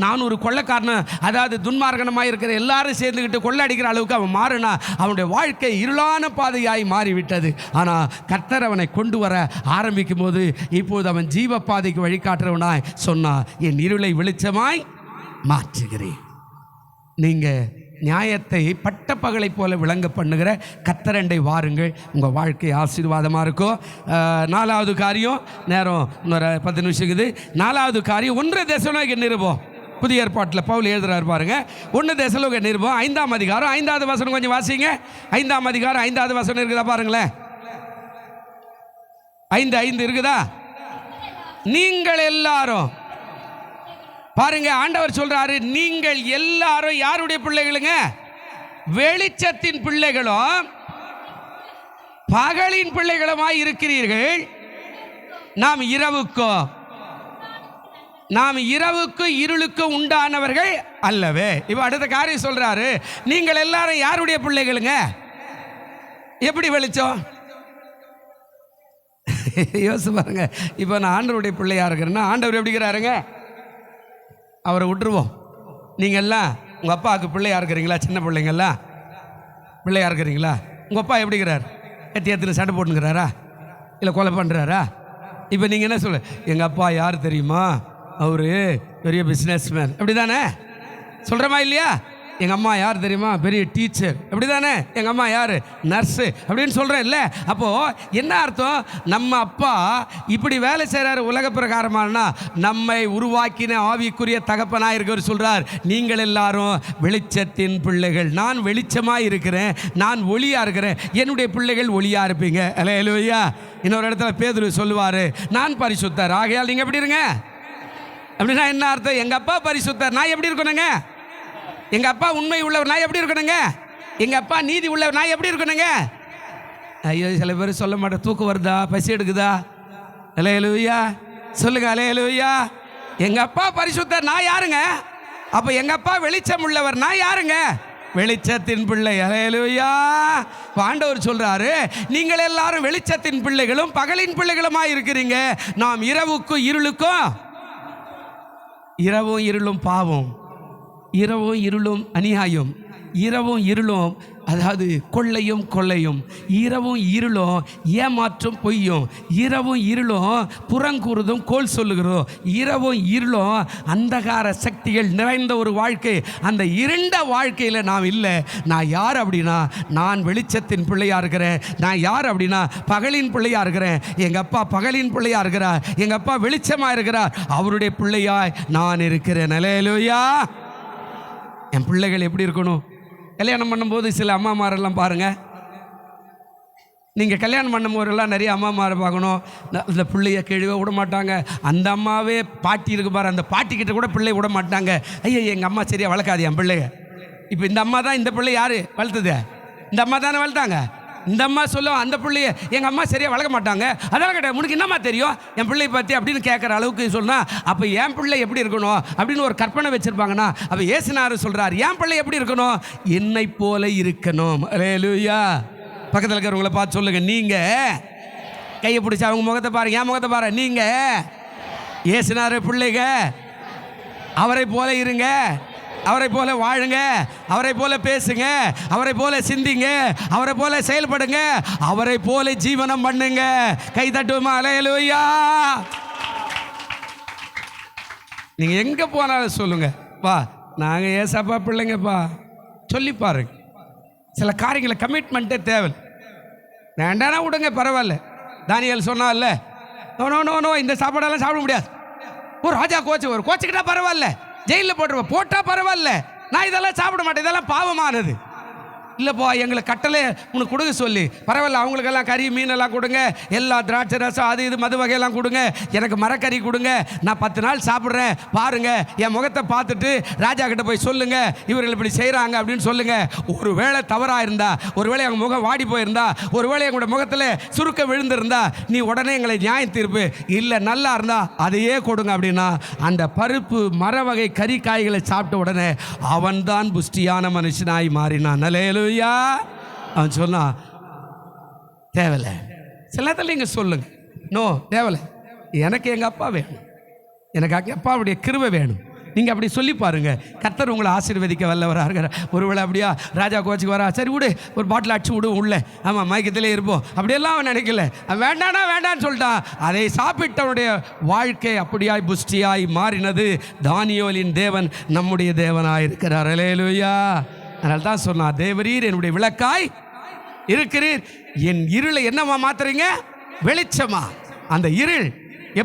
நான் ஒரு கொள்ளைக்காரன், அதாவது துன்மார்க்கனமாக இருக்கிற எல்லாரும் சேர்ந்துக்கிட்டு கொள்ளை அடிக்கிற அளவுக்கு அவன் மாறினா. அவனுடைய வாழ்க்கை இருளான பாதையாய் மாறிவிட்டது. ஆனால் கர்த்தர் அவனை கொண்டு வர ஆரம்பிக்கும் போது இப்போது அவன் ஜீவ பாதைக்கு வழிகாட்டுறவனாய் சொன்னா, என் இருளை வெளிச்சமாய் மாற்றுகிறேன். நீங்கள் நியாயத்தை பட்ட பகலை போல விளங்க பண்ணுகிற கர்த்தரண்டை வாருங்கள், உங்கள் வாழ்க்கை ஆசீர்வாதமாக இருக்கும். 4வது காரியம், நேரம் இன்னொரு 10 நிமிஷம் இருக்குது. 4வது காரியம் 1 தெசலோனிக்கேயர் நிருபம். புதிய ஏற்பாட்டில் பவுல் எழுதுறாரு பாருங்க. 1 தெசலோனிக்கேயர் நிருபம் 5ஆம் அதிகாரம் 5வது வசனம் கொஞ்சம் வாசிங்க. 5ஆம் அதிகாரம் 5வது வசனம் இருக்குதா பாருங்களேன். 5:5 இருக்குதா? நீங்கள் எல்லாரும் பாருங்க, ஆண்டவர் சொல்றாரு, நீங்கள் எல்லாரும் யாருடைய பிள்ளைகளுங்க? வெளிச்சத்தின் பிள்ளைகளும் பகலின் பிள்ளைகளுமாய் இருக்கிறீர்கள். நாம் இரவுக்கு இருளுக்கு உண்டானவர்கள் அல்லவே. இப்போ அடுத்த காரியம் சொல்றாரு, நீங்கள் எல்லாரும் யாருடைய பிள்ளைகளுங்க? எப்படி வெளிச்சம்? யோசிச்சு பாருங்க. இப்போ நான் ஆண்டவருடைய பிள்ளையா இருக்கிறேன்னா ஆண்டவர் எப்படிங்கிறாருங்க? அவரை விட்டுருவோம். நீங்கள் எல்லாம் உங்கள் அப்பாவுக்கு பிள்ளையா இருக்கிறீங்களா? சின்ன பிள்ளைங்கள்லாம் பிள்ளையா இருக்கிறீங்களா? உங்கள் அப்பா எப்படிங்கிறார்? எத்தனை சண்டை போட்டுங்கிறாரா, இல்லை கொலை பண்ணுறாரா? இப்போ நீங்கள் என்ன சொல்ல, எங்கள் அப்பா யார் தெரியுமா? அவர் பெரிய பிஸ்னஸ்மேன், அப்படி தானே சொல்கிறமா இல்லையா? எங்கள் அம்மா யார் தெரியுமா? பெரிய டீச்சர், அப்படி தானே? எங்கள் அம்மா யார்? நர்ஸு அப்படின்னு சொல்கிறேன் இல்லை? அப்போது என்ன அர்த்தம்? நம்ம அப்பா இப்படி வேலை செய்கிறார் உலக பிரகாரமானா, நம்மை உருவாக்கின ஆவிக்குரிய தகப்பனாக இருக்கிறவர் சொல்கிறார், நீங்கள் எல்லாரும் வெளிச்சத்தின் பிள்ளைகள். நான் வெளிச்சமாக இருக்கிறேன், நான் ஒளியாக இருக்கிறேன், என்னுடைய பிள்ளைகள் ஒளியாக இருப்பீங்க. அல்லேலூயா. இன்னொரு இடத்துல பேதுரு சொல்லுவார், நான் பரிசுத்தர், ஆகையால் நீங்கள் எப்படி இருங்க. அப்படின்னா என்ன அர்த்தம்? எங்கள் அப்பா பரிசுத்தர், நான் எப்படி இருக்கணுங்க? எங்கள் அப்பா உண்மை உள்ளவர், நான் எப்படி இருக்கணுங்க? எங்கள் அப்பா நீதி உள்ளவர், நான் எப்படி இருக்கணுங்க? ஐயோ, சில பேர் சொல்ல மாட்டேன், தூக்கம் வருதா, பசி எடுக்குதா? அல்லேலூயா சொல்லுங்க, அல்லேலூயா. எங்கள் அப்பா பரிசுத்தர், நான் யாருங்க? அப்போ எங்கள் அப்பா வெளிச்சம் உள்ளவர், நான் யாருங்க? வெளிச்சத்தின் பிள்ளை. ஹல்லேலூயா. ஆண்டவர் சொல்றாரு, நீங்கள் எல்லாரும் வெளிச்சத்தின் பிள்ளைகளும் பகலின் பிள்ளைகளுமா இருக்கிறீங்க. நாம் இரவுக்கும் இருளுக்கும், இரவும் இருளும் பாவம், இரவும் இருளும் அநியாயம், இரவும் இருளும் அதாவது கொள்ளையும் கொள்ளையும், இரவும் இருளும் ஏமாற்றும் பொய்யும், இரவும் இருளும் புறங்கூறுதும் கோல் சொல்லுகிறோம், இரவும் இருளும் அந்தகார சக்திகள் நிறைந்த ஒரு வாழ்க்கை. அந்த இருண்ட வாழ்க்கையில் நாம் இல்லை. நான் யார் அப்படின்னா, நான் வெளிச்சத்தின் பிள்ளையாக இருக்கிறேன். நான் யார் அப்படின்னா, பகலின் பிள்ளையாக இருக்கிறேன். எங்கள் அப்பா பகலின் பிள்ளையாக இருக்கிறார், எங்கள் அப்பா வெளிச்சமாக இருக்கிறார். அவருடைய பிள்ளையாய் நான் இருக்கிறேன். ஹல்லேலூயா. என் பிள்ளைகள் எப்படி இருக்கணும்? கல்யாணம் பண்ணும்போது சில அம்மாமாரெல்லாம் பாருங்கள், நீங்கள் கல்யாணம் பண்ணும்போதெல்லாம் நிறைய அம்மாமாரை பார்க்கணும். இந்த பிள்ளைய கழுவ விட மாட்டாங்க. அந்த அம்மாவே பாட்டி இருக்கு பாரு, அந்த பாட்டிக்கிட்ட கூட பிள்ளை விட மாட்டாங்க. ஐயா எங்கள் அம்மா சரியாக வளர்க்காது என் பிள்ளைய. இப்போ இந்த அம்மா தான், இந்த பிள்ளை யார் வளர்த்தது? இந்த அம்மா தானே வளர்த்தாங்க. இந்த அம்மா சொல்லும், அந்த பிள்ளைய எங்கள் அம்மா சரியாக வளர்க்க மாட்டாங்க. அதெல்லாம் கிடையாது, உனக்கு என்னம்மா தெரியும் என் பிள்ளையை பற்றி அப்படின்னு கேட்குற அளவுக்கு சொன்னால், அப்போ என் பிள்ளை எப்படி இருக்கணும் அப்படின்னு ஒரு கற்பனை வச்சுருப்பாங்கன்னா, அப்போ இயேசுநாதர் சொல்கிறார், என் பிள்ளை எப்படி இருக்கணும்? என்னை போல இருக்கணும். ஹல்லேலூயா. பக்கத்தில் இருக்கிறவங்கள பார்த்து சொல்லுங்கள், நீங்கள் கையை பிடிச்சி அவங்க முகத்தை பாருங்க, என் முகத்தை பாரு, நீங்கள் இயேசுநாதர் பிள்ளைங்க, அவரை போல இருங்க, அவரை போல வாழுங்க, அவரை போல பேசுங்க, அவரை போல சிந்திங்க, அவரை போல செயல்படுங்க, அவரை போல ஜீவனம் பண்ணுங்க. கை தட்டுமா? ஹல்லேலூயா. நீங்க எங்க போனாலும் சொல்லுங்க, வா நாங்க ஏசப்பா பிள்ளைங்கப்பா சொல்லி பாருங்க. சில காரியங்களை கமிட்மெண்ட்டே தேவை. வேண்டானா விடுங்க, பரவாயில்ல. தானியேல் சொன்னால, நோ நோ நோ நோ இந்த சாப்பாடெல்லாம் சாப்பிட முடியாது. ஒரு ராஜா கோச்சுக்கிட்டா பரவாயில்ல, ஜெயிலில் போட்டா பரவாயில்ல, நான் இதெல்லாம் சாப்பிட மாட்டேன், இதெல்லாம் பாவமானது. இல்லைப்பா எங்களுக்கு கட்டளை உனக்கு கொடுக்க சொல்லி, பரவாயில்ல அவங்களுக்கெல்லாம் கறி மீனெல்லாம் கொடுங்க, எல்லா திராட்சை ரசம் அது இது மது வகையெல்லாம் கொடுங்க, எனக்கு மரக்கறி கொடுங்க, நான் 10 நாள் சாப்பிட்றேன் பாருங்க, என் முகத்தை பார்த்துட்டு ராஜா கிட்ட போய் சொல்லுங்க இவர்கள் இப்படி செய்கிறாங்க அப்படின்னு சொல்லுங்க. ஒரு வேளை தவறாக இருந்தா, ஒருவேளை எங்கள் முகம் வாடி போயிருந்தா, ஒருவேளை எங்களோட முகத்தில் சுருக்க விழுந்திருந்தா, நீ உடனே எங்களை நியாயம் தீர்ப்பு. இல்லை நல்லா இருந்தா அதையே கொடுங்க அப்படின்னா, அந்த பருப்பு மர வகை கறி காய்களை சாப்பிட்ட உடனே அவன்தான் புஷ்டியான மனுஷனாய் மாறினான். ஹல்லேலூயா. அவன் சொன்னான், தேவையில்லை. சில நேரத்தில் நீங்கள் சொல்லுங்க, நோ தேவையில்லை, எனக்கு எங்கள் அப்பா வேணும், எனக்கு அப்பாவுடைய கிருபை வேணும். நீங்கள் அப்படி சொல்லி பாருங்க, கர்த்தர் உங்களை ஆசீர்வதிக்க வல்லவராக இருக்கிறார். ஒருவேளை அப்படியா ராஜா கோச்சுக்கு வரா, சரி விடு ஒரு பாட்டில் அடிச்சு விடு உள்ள, ஆமாம் மயக்கத்திலே இருப்போம் அப்படியெல்லாம் அவன் நினைக்கல. வேண்டானா வேண்டான்னு சொல்லிட்டான். அதை சாப்பிட்டவனுடைய வாழ்க்கை அப்படியாய் புஷ்டியாய் மாறினது. தானியேலின் தேவன் நம்முடைய தேவனாய் இருக்கிறார். ஹல்லேலூயா. அதனால தான் சொன்னா, தேவரீர் என்னுடைய விளக்காய் இருக்கிறீர், என் இருளை என்னமா மாத்துறீங்க? வெளிச்சமா. அந்த இருள்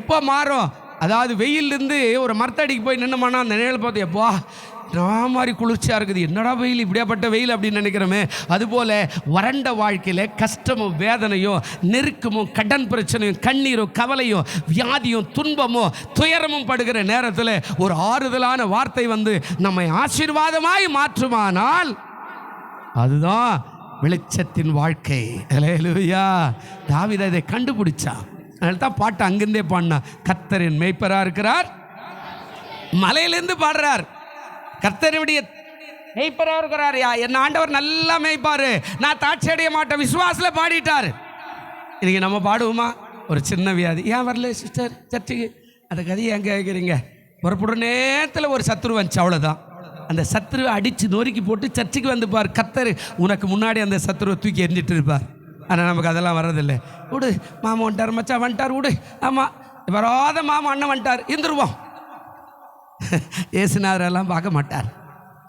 எப்போ மாறும்? அதாவது வெயிலிருந்து ஒரு மரத்தடிக்கு போய் நின்னுமானா அந்த நிழல் பார்த்து எப்போ நான் மாதிரி குளிர்ச்சியாக இருக்குது, என்னடா வெயில், இப்படியாப்பட்ட வெயில் அப்படின்னு நினைக்கிறோமே. அதுபோல் வறண்ட வாழ்க்கையில் கஷ்டமும் வேதனையும் நெருக்கமும் கடன் பிரச்சனையும் கண்ணீரும் கவலையும் வியாதியும் துன்பமும் துயரமும் படுகிற நேரத்தில் ஒரு ஆறுதலான வார்த்தை வந்து நம்மை ஆசீர்வாதமாய் மாற்றுமானால் அதுதான் வெளிச்சத்தின் வாழ்க்கை. ஹல்லேலூயா. தாவீது இதை கண்டுபிடிச்சான். அதனால தான் பாட்டு அங்கிருந்தே பாடினா, கர்த்தரின் மேய்ப்பராக இருக்கிறார், மலையிலிருந்து பாடுறார், கர்த்தருடைய மேய்ப்பராக இருக்கிறார். என் ஆண்டவர் நல்லா மேய்ப்பாரு, நான் தாட்சி அடைய மாட்டேன், விசுவாசத்தில் பாடிட்டார். இன்னைக்கு நம்ம பாடுவோமா? ஒரு சின்ன வியாதி, ஏன் வரல சிஸ்டர் சர்ச்சுக்கு, அந்த கதையை எங்கே கேட்குறீங்க? புறப்படுற நேரத்தில் ஒரு சத்துரு வந்துச்சு, அவ்வளோதான். அந்த சத்துருவை அடித்து நொறுக்கி போட்டு சர்ச்சுக்கு வந்து பார், கர்த்தர் உனக்கு முன்னாடி அந்த சத்துருவை தூக்கி எரிஞ்சிட்டு இருப்பார். ஆனால் நமக்கு அதெல்லாம் வர்றதில்லை. விடு மாமா வந்துட்டார், மச்சா வந்துட்டார், விடு, ஆமாம் வராத மாமா அண்ணன் வந்துட்டார், இருந்துருவோம். இயேசுநாதரெல்லாம் பார்க்க மாட்டார்.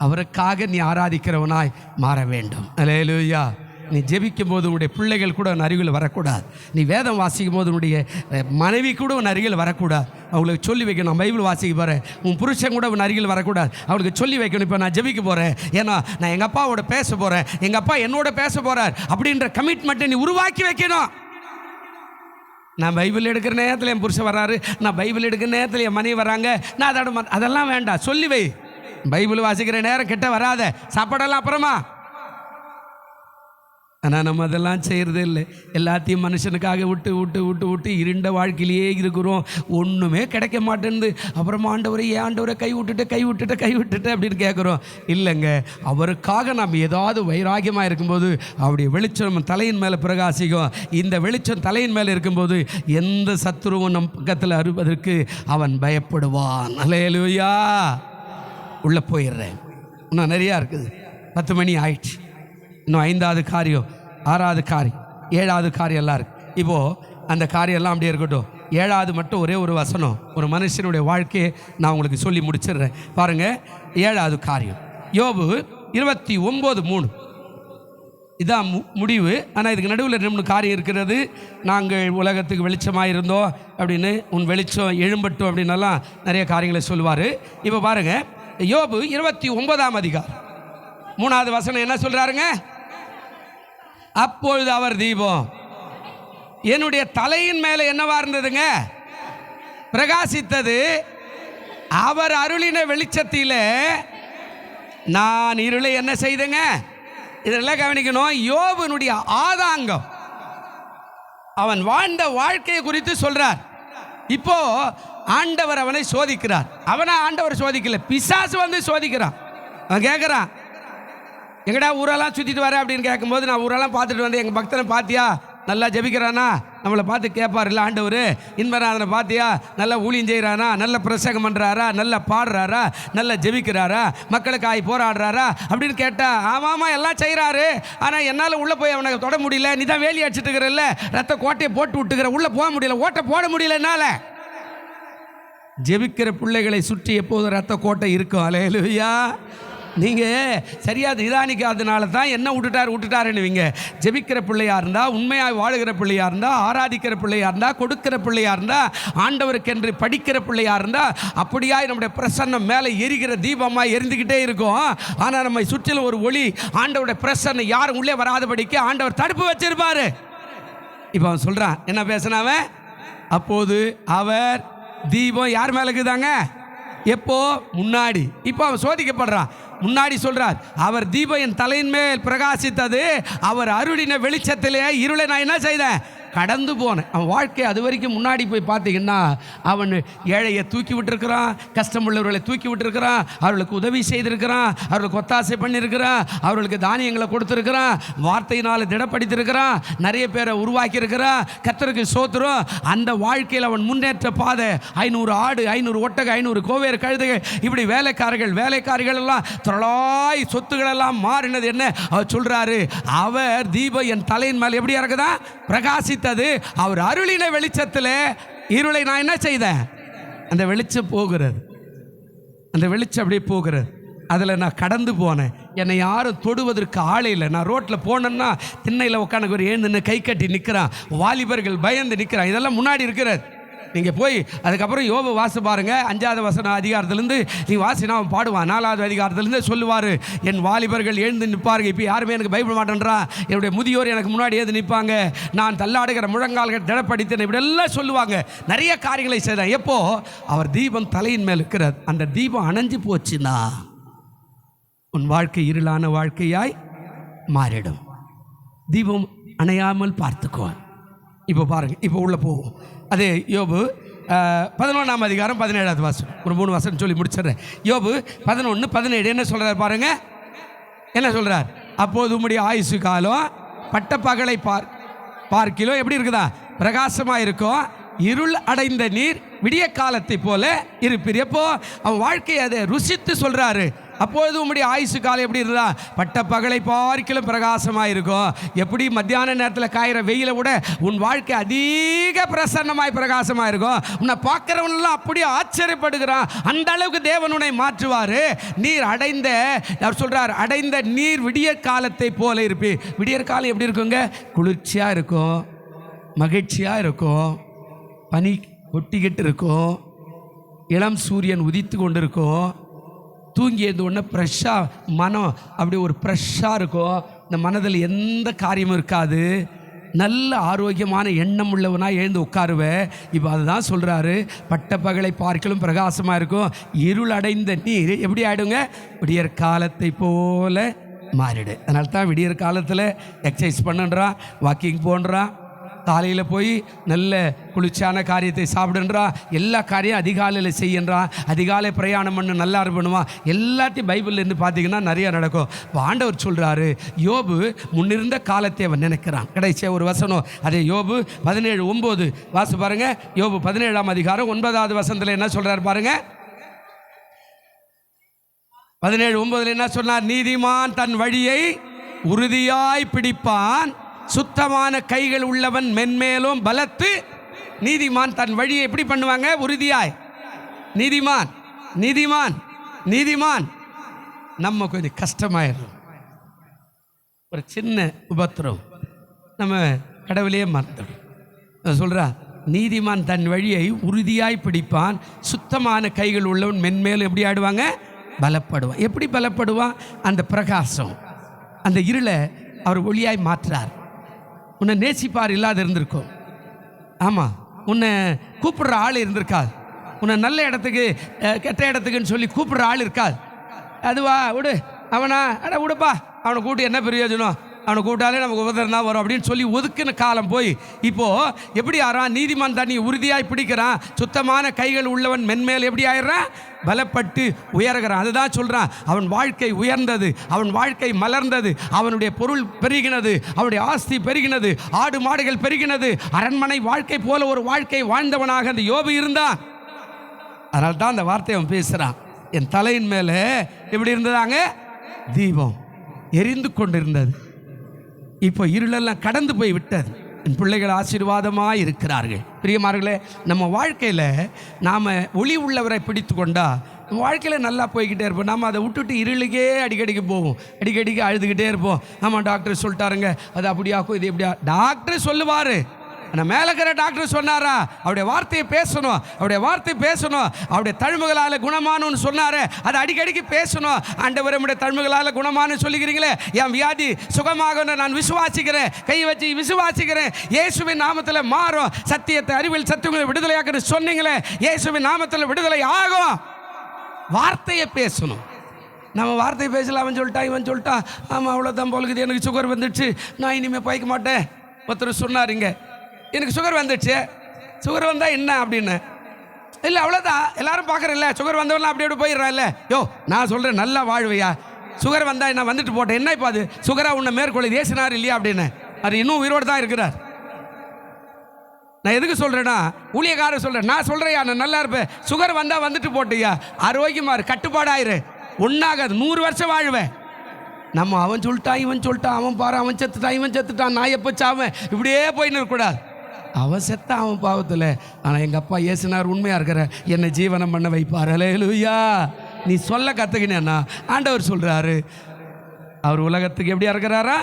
அவருக்காக நீ ஆராதிக்கிறவனாய் மாற வேண்டும். ஹல்லேலூயா. நீ ஜெபிக்கும் போது உன்னுடைய பிள்ளைகள் கூட உன் அருகில் வரக்கூடாது. நீ வேதம் வாசிக்கும் போது உன்னுடைய மனைவி கூட உன் அருகில் வரக்கூடாது. அவங்களுக்கு சொல்லி வைக்கணும், நான் பைபிள் வாசிக்க போகிறேன். உன் புருஷன் கூட உன் அருகில் வரக்கூடாது. அவளுக்கு சொல்லி வைக்கணும், இப்போ நான் ஜெபிக்க போகிறேன், ஏன்னா நான் எங்கள் அப்பாவோட பேச போகிறேன், எங்கள் அப்பா என்னோட பேச போகிறார் அப்படின்ற கமிட்மெண்ட்டை நீ உருவாக்கி வைக்கணும். நான் பைபிள் எடுக்கிற நேரத்தில் என் புருஷன் வர்றாரு, நான் பைபிள் எடுக்கிற நேரத்தில் என் மனைவி வராங்க, நான் அதோட அதெல்லாம் வேண்டாம், சொல்லி வை. பைபிள் வாசிக்கிற நேரம் கிட்ட வராத, சாப்பாடெல்லாம் அப்புறமா. ஆனால் நம்ம அதெல்லாம் செய்கிறதே இல்லை. எல்லாத்தையும் மனுஷனுக்காக விட்டு விட்டு விட்டு விட்டு இருண்ட வாழ்க்கையிலேயே இருக்கிறோம். ஒன்றுமே கிடைக்க மாட்டேன்னு அப்புறமா ஆண்டவரை ஏன் ஆண்டவரை கை விட்டுட்டு அப்படின்னு கேட்குறோம். இல்லைங்க, அவருக்காக நாம் ஏதாவது வைராகியமாக இருக்கும்போது அவருடைய வெளிச்சம் நம்ம தலையின் மேலே பிரகாசிக்கும். இந்த வெளிச்சம் தலையின் மேலே இருக்கும்போது எந்த சத்துருவும் நம் பக்கத்தில் அறுப்பதற்கு அவன் பயப்படுவான். அல்லேலூயா. உள்ளே போயிடுறேன். இன்னும் நிறையா இருக்குது. 10 மணி ஆயிடுச்சு. இன்னும் 5வது காரியம், 6வது காரியம், 7வது காரியம் எல்லாம் இருக்குது. இப்போது அந்த காரியெல்லாம் அப்படியே இருக்கட்டும். 7வது மட்டும் ஒரே ஒரு வசனம், ஒரு மனுஷனுடைய வாழ்க்கையை நான் உங்களுக்கு சொல்லி முடிச்சிடுறேன். பாருங்கள், 7வது காரியம் யோபு 29:3. இதான் முடிவு. ஆனால் இதுக்கு நடுவில் 2 காரியம் இருக்கிறது. நாங்கள் உலகத்துக்கு வெளிச்சமாக இருந்தோம் அப்படின்னு, உன் வெளிச்சம் எழும்பட்டும் அப்படின்னெல்லாம் நிறைய காரியங்களை சொல்லுவார். இப்போ பாருங்கள், யோபு 29ஆம் அதிகாரம் 3வது வசனம் என்ன சொல்கிறாருங்க? அப்பொழுது அவர் தீபம் என்னுடைய தலையின் மேலே என்னவா இருந்ததுங்க? பிரகாசித்தது. அவர் அருளின வெளிச்சத்திலே நான் இருளை என்ன செய்தேங்க? இதெல்லாம் கவனிக்கணும். யோபுனுடைய ஆதாங்கம், அவன் வாழ்ந்த வாழ்க்கையை குறித்து சொல்றார். இப்போ ஆண்டவர் அவனை சோதிக்கிறார். அவனை ஆண்டவர் சோதிக்கல, பிசாசு வந்து சோதிக்கிறான். அவன் கேட்குறான், எங்கடா ஊரெல்லாம் சுற்றிட்டு வர அப்படின்னு கேட்கும்போது, நான் ஊரெல்லாம் பார்த்துட்டு வந்தேன். எங்கள் பக்தனை பார்த்தியா, நல்லா ஜெபிக்கிறானா? நம்மளை பார்த்து கேட்பார் இல்லை ஆண்டவர். இன்பராதனை பார்த்தியா, நல்லா ஊழியம் செய்கிறானா, நல்ல பிரசங்கம் பண்ணுறாரா, நல்லா பாடுறாரா, நல்லா ஜெபிக்கிறாரா, மக்களுக்காய் போராடுறாரா அப்படின்னு கேட்டால், ஆமாம் எல்லாம் செய்கிறாரு, ஆனால் என்னால் உள்ளே போய் அவனை தொட முடியல. நீ தான் வேலி அடிச்சுட்டு இருக்கிறல்ல, ரத்த கோட்டையை போட்டு விட்டுக்கிற, உள்ளே போக முடியல, ஓட்டை போட முடியல என்னால். ஜெபிக்கிற பிள்ளைகளை சுற்றி எப்போதும் ரத்த கோட்டை இருக்கும். அல்லேலூயா. நீங்கள் சரியாக நிதானிக்காதனால தான் என்ன விட்டுட்டாருன்னுவீங்க. ஜெபிக்கிற பிள்ளையாக இருந்தால், உண்மையாக வாழுகிற பிள்ளையாக இருந்தால், ஆராதிக்கிற பிள்ளையாக இருந்தால், கொடுக்கிற பிள்ளையாக இருந்தால், ஆண்டவருக்கென்று படிக்கிற பிள்ளையாக இருந்தால், அப்படியாய் நம்முடைய பிரசன்னம் மேலே எரிகிற தீபமாக எரிந்துக்கிட்டே இருக்கும். ஆனால் நம்மை சுற்றிலும் ஒரு ஒளி, ஆண்டவருடைய பிரசன்னம் யாரும் உள்ளே வராதபடிக்கு ஆண்டவர் தடுப்பு வச்சிருப்பார். இப்போ அவன் சொல்கிறான், என்ன பேசினாவன்? அப்போது அவர் தீபம் யார் மேலே இருக்குதாங்க? எப்போ? முன்னாடி. இப்போ அவன் சோதிக்கப்படுறான். முன்னாடி சொல்றார், அவர் தீபம் என் தலையின் மேல் பிரகாசித்தது, அவர் அருளின வெளிச்சத்திலே இருளை நான் என்ன செய்தேன்? கடந்து போனேன். அவன் வாழ்க்கை அது வரைக்கும் முன்னாடி போய் பார்த்தீங்கன்னா, அவன் ஏழையை தூக்கி விட்டுருக்கிறான், கஷ்டமுள்ளவர்களை தூக்கி விட்டுருக்கிறான், அவர்களுக்கு உதவி செய்திருக்கிறான், அவர்களுக்கு ஒத்தாசை பண்ணியிருக்கிறான், அவர்களுக்கு தானியங்களை கொடுத்துருக்கிறான், வார்த்தையினால் திடப்படுத்தியிருக்கிறான், நிறைய பேரை உருவாக்கி இருக்கிறான். கர்த்தருக்கு ஸ்தோத்திரம். அந்த வாழ்க்கையில் அவன் முன்னேற்ற பாதை. 500 ஆடு, 500 ஒட்டகை, 500 கோவேறு கழுதைகள், இப்படி வேலைக்காரிகள் எல்லாம் திரளாய் சொத்துக்களெல்லாம் மாறினது. என்ன அவர் சொல்றாரு? அவர் தீபம் என் தலையின் மேல் எப்படி இருக்குதா? பிரகாசித்தது. அவர் அருளின வெளிச்சத்தில் இருளை நான் என்ன செய்தேன்? அந்த வெளிச்சம் போகிறது, அந்த வெளிச்சம் அப்படியே போகிறது. அதில் நான் கடந்து போனேன். என்னை யாரும் தொடுவதற்கு ஆளே இல்லை. நான் ரோட்டில் போனேன்னா திண்ணையில் உட்காந்து ஒரு எழுந்து கை கட்டி நிற்கிறான், வாலிபர்கள் பயந்து நிற்கிறான். இதெல்லாம் முன்னாடி இருக்கிறது. நீங்கள் போய் அதுக்கப்புறம் யோபு வாசி பாருங்க. 5வது அதிகாரத்திலேருந்து நீ வாசினா அவன் பாடுவான். 4வது அதிகாரத்திலேருந்து சொல்லுவார், என் வாலிபர்கள் எழுந்து நிற்பார்கள். இப்போ யாருமே எனக்கு பயப்பட மாட்டேன்றா, என்னுடைய முதியோர் எனக்கு முன்னாடி எழுந்து நிற்பாங்க, நான் தள்ளாடுகிற முழங்கால்கள் திடப்படுத்தேன், இப்படியெல்லாம் சொல்லுவாங்க. நிறைய காரியங்களை செய்கிறேன். எப்போ? அவர் தீபம் தலையின் மேல் இருக்கிறது. அந்த தீபம் அணைஞ்சு போச்சுன்னா உன் வாழ்க்கை இருளான வாழ்க்கையாய் மாறிடும். தீபம் அணையாமல் பார்த்துக்குவான். இப்போ பாருங்கள், இப்போ உள்ளே போவோம். அதே யோபு 11ஆம் அதிகாரம் 17வது வசனம், ஒரு 3 வசனம் சொல்லி முடிச்சிடுறேன். யோபு 11:17 என்ன சொல்கிறார் பாருங்க. என்ன சொல்கிறார்? அப்போது உம்முடைய ஆயுசு காலம் பட்ட பகலை பார்க்கிலோ எப்படி இருக்குதா? பிரகாசமாக இருக்கும். இருள் அடைந்த நீர் விடிய காலத்தை போல இருப்பீர். எப்போ? அவன் வாழ்க்கையை அதை ருசித்து சொல்கிறாரு. அப்பொழுது உம்முடைய ஆயுசு காலம் எப்படி இருந்தா? பட்ட பகலை பார்க்கிலும் பிரகாசமாக இருக்கும். எப்படி மத்தியான நேரத்தில் காயிற வெயிலை விட உன் வாழ்க்கை அதிக பிரசன்னமாய் பிரகாசமாக இருக்கும். உன்னை பார்க்குறவனெல்லாம் அப்படியே ஆச்சரியப்படுகிறான். அந்த அளவுக்கு தேவன் உன்னை மாற்றுவார். நீர் அடைந்த, அவர் சொல்கிறார், அடைந்த நீர் விடிய காலத்தை போல இருப்பி. விடியற் காலம் எப்படி இருக்குங்க? குளிர்ச்சியாக இருக்கும், மகிழ்ச்சியாக இருக்கும், பனி ஒட்டிக்கிட்டு இருக்கும், இளம் சூரியன் உதித்து கொண்டு இருக்கும். தூங்கி எழுந்த உடனே ஃப்ரெஷ்ஷாக மனம் அப்படி ஒரு ஃப்ரெஷ்ஷாக இருக்கும். இந்த மனதில் எந்த காரியமும் இருக்காது. நல்ல ஆரோக்கியமான எண்ணம் உள்ளவனாக எழுந்து உட்காருவேன். இப்போ அதுதான் சொல்கிறாரு, பட்ட பகலை பார்க்கலும் பிரகாசமாக இருக்கும். இருள் அடைந்த நீர் எப்படி ஆகிடுங்க? விடியற் காலத்தை போல மாறிடு. அதனால தான் விடியற் காலத்தில் எக்ஸசைஸ் பண்ணுன்றான், வாக்கிங் போன்றான், காலையில் போய் நல்ல குளிர்ச்சியான காரியத்தை சாப்பிடுன்றான், எல்லா காரியம் அதிகாலையில் செய்யன்றான், அதிகாலை பிரயாணம் பண்ண நல்லா பண்ணுவான். எல்லாத்தையும் பைபிள்லேருந்து பார்த்தீங்கன்னா நிறையா நடக்கும். இப்போ ஆண்டவர் சொல்கிறாரு, யோபு முன்னிருந்த காலத்தை அவன் நினைக்கிறான். கடைசியாக ஒரு வசனம், அதே யோபு 17:9 வாசி பாருங்க. யோபு 17ஆம் அதிகாரம் 9வது வசனத்தில் என்ன சொல்கிறார் பாருங்க. 17:9 என்ன சொன்னார்? நீதிமான் தன் வழியை உறுதியாய் பிடிப்பான், சுத்தமான கைகள் உள்ளவன் மென்மேலும் பலத்து. நீதிமான் தன் வழியை எப்படி பண்ணுவாங்க? உறுதியாய். நீதிமான் நீதிமான் நீதிமான். நம்ம கொஞ்சம் கஷ்டமாயிடும், ஒரு சின்ன உபத்திரம் நம்ம கடவுளையே மறந்துடும். சொல்றா, நீதிமான் தன் வழியை உறுதியாய் பிடிப்பான், சுத்தமான கைகள் உள்ளவன் மென்மேலும் எப்படி ஆடுவாங்க? பலப்படுவான். எப்படி பலப்படுவான்? அந்த பிரகாசம், அந்த இருளை அவர் ஒளியாய் மாற்றுறார். உன்னை நேசிப்பார் இல்லாத இருந்திருக்கும். ஆமாம், உன்னை கூப்பிடுற ஆள் இருந்திருக்காது. உன்னை நல்ல இடத்துக்கு கெட்ட இடத்துக்குன்னு சொல்லி கூப்பிடுற ஆள் இருக்காது. அதுவா விடு, அவனா அட விடுப்பா, அவனை கூட்டி என்ன பிரயோஜனம், அவனை கூட்டாலே நமக்கு உபதரம் தான் வரும் அப்படின்னு சொல்லி ஒதுக்குன காலம் போய் இப்போது எப்படி ஆறான்? நீதிமான் தண்ணி உறுதியாய் பிடிக்கிறான், சுத்தமான கைகள் உள்ளவன் மென்மேல் எப்படி ஆயிடுறான்? பலப்பட்டு உயர்கிறான். அதுதான் சொல்கிறான், அவன் வாழ்க்கை உயர்ந்தது, அவன் வாழ்க்கை மலர்ந்தது, அவனுடைய பொருள் பெருகினது, அவனுடைய ஆஸ்தி பெருகினது, ஆடு மாடுகள் பெருகினது, அரண்மனை வாழ்க்கை போல ஒரு வாழ்க்கை வாழ்ந்தவனாக அந்த யோபு இருந்தான். அதனால தான் அந்த வார்த்தையை அவன் பேசுகிறான். என் தலையின் மேலே எப்படி இருந்ததாங்க? தீபம் எரிந்து கொண்டிருந்தது. இப்போ இருளெல்லாம் கடந்து போய் விட்டது. என் பிள்ளைகள் ஆசீர்வாதமாக இருக்கிறார்கள். பிரியமார்களே, நம்ம வாழ்க்கையில் நாம் ஒளி உள்ளவரை பிடித்து கொண்டா நம்ம வாழ்க்கையில் நல்லா போய்கிட்டே இருப்போம். நம்ம அதை விட்டுட்டு இருளுக்கே அடிக்கடிக்கு போவோம், அடிக்கடிக்கு அழுதுகிட்டே இருப்போம். ஆமாம், டாக்டர் சொல்லிட்டாருங்க, அது அப்படியாக்கும் இது எப்படியா. டாக்டர் சொல்லுவார், ஆனால் மேலே இருக்கிற டாக்டர் சொன்னாரா? அவருடைய வார்த்தையை பேசணும், அவருடைய வார்த்தை பேசணும். அவருடைய தழும்புகளால் குணமானு சொன்னார், அதை அடிக்கடிக்கு பேசணும். ஆண்டவர் நம்முடைய தழும்புகளால் குணமானு சொல்லிக்கிறீங்களே, என் வியாதி சுகமாகணும் நான் விசுவாசிக்கிறேன், கை வச்சு விசுவாசிக்கிறேன். இயேசுவின் நாமத்தில் மாறும், சத்தியத்தை அறிவில் சத்தியங்களை விடுதலையாக்குன்னு சொன்னீங்களே, இயேசுவின் நாமத்தில் விடுதலை ஆகும். வார்த்தையை பேசணும். நம்ம வார்த்தையை பேசல, அவன் சொல்லிட்டான் இவன் சொல்லிட்டான், ஆமாம் அவ்வளோதான் போலுக்குது, எனக்கு சுகர் வந்துடுச்சு, நான் இனிமேல் பயிக்க மாட்டேன். ஒருத்தர் சொன்னாருங்க, எனக்கு சுகர் வந்துடுச்சு, சுகர் வந்தால் என்ன அப்படின்னு. இல்லை அவ்வளோதான், எல்லாரும் பார்க்குறேன்ல, சுகர் வந்தவெல்லாம் அப்படி அப்படி போயிடுறா. இல்லை யோ, நான் சொல்கிறேன் நல்லா வாழ்வையா, சுகர் வந்தால் நான் வந்துட்டு போட்டேன், என்ன இப்போ அது சுகராக உன்னை மேற்கொள்ள ஏசினார் இல்லையா அப்படின்னு. அது இன்னும் உயிரோடு தான் இருக்கிறார். நான் எதுக்கு சொல்கிறேன்னா, ஊழியக்காரர் சொல்கிறேன், நான் சொல்கிறேயா நான் நல்லா இருப்பேன், சுகர் வந்தால் வந்துட்டு போட்டியா, ஆரோக்கியமாக கட்டுப்பாடாயிரு, ஒன்றாகாது, 100 வருஷம் வாழ்வேன். நம்ம அவன் சொல்லிட்டான் இவன் சொல்லிட்டான், அவன் பாரு அவன் செத்துட்டான் இவன் செத்துட்டான், நான் எப்போ சாவேன், இப்படியே போயின்னு இருக்கக்கூடாது. அவன் செத்தான் அவன் பாவத்தில், ஆனால் எங்கள் அப்பா இயேசுனார் உண்மையாக இருக்கிற என்னை ஜீவனம் பண்ண வைப்பார். அல்லேலூயா. நீ சொல்ல கற்றுக்கினேன்னா ஆண்டவர் சொல்கிறாரு, அவர் உலகத்துக்கு எப்படியா இருக்கிறாரா?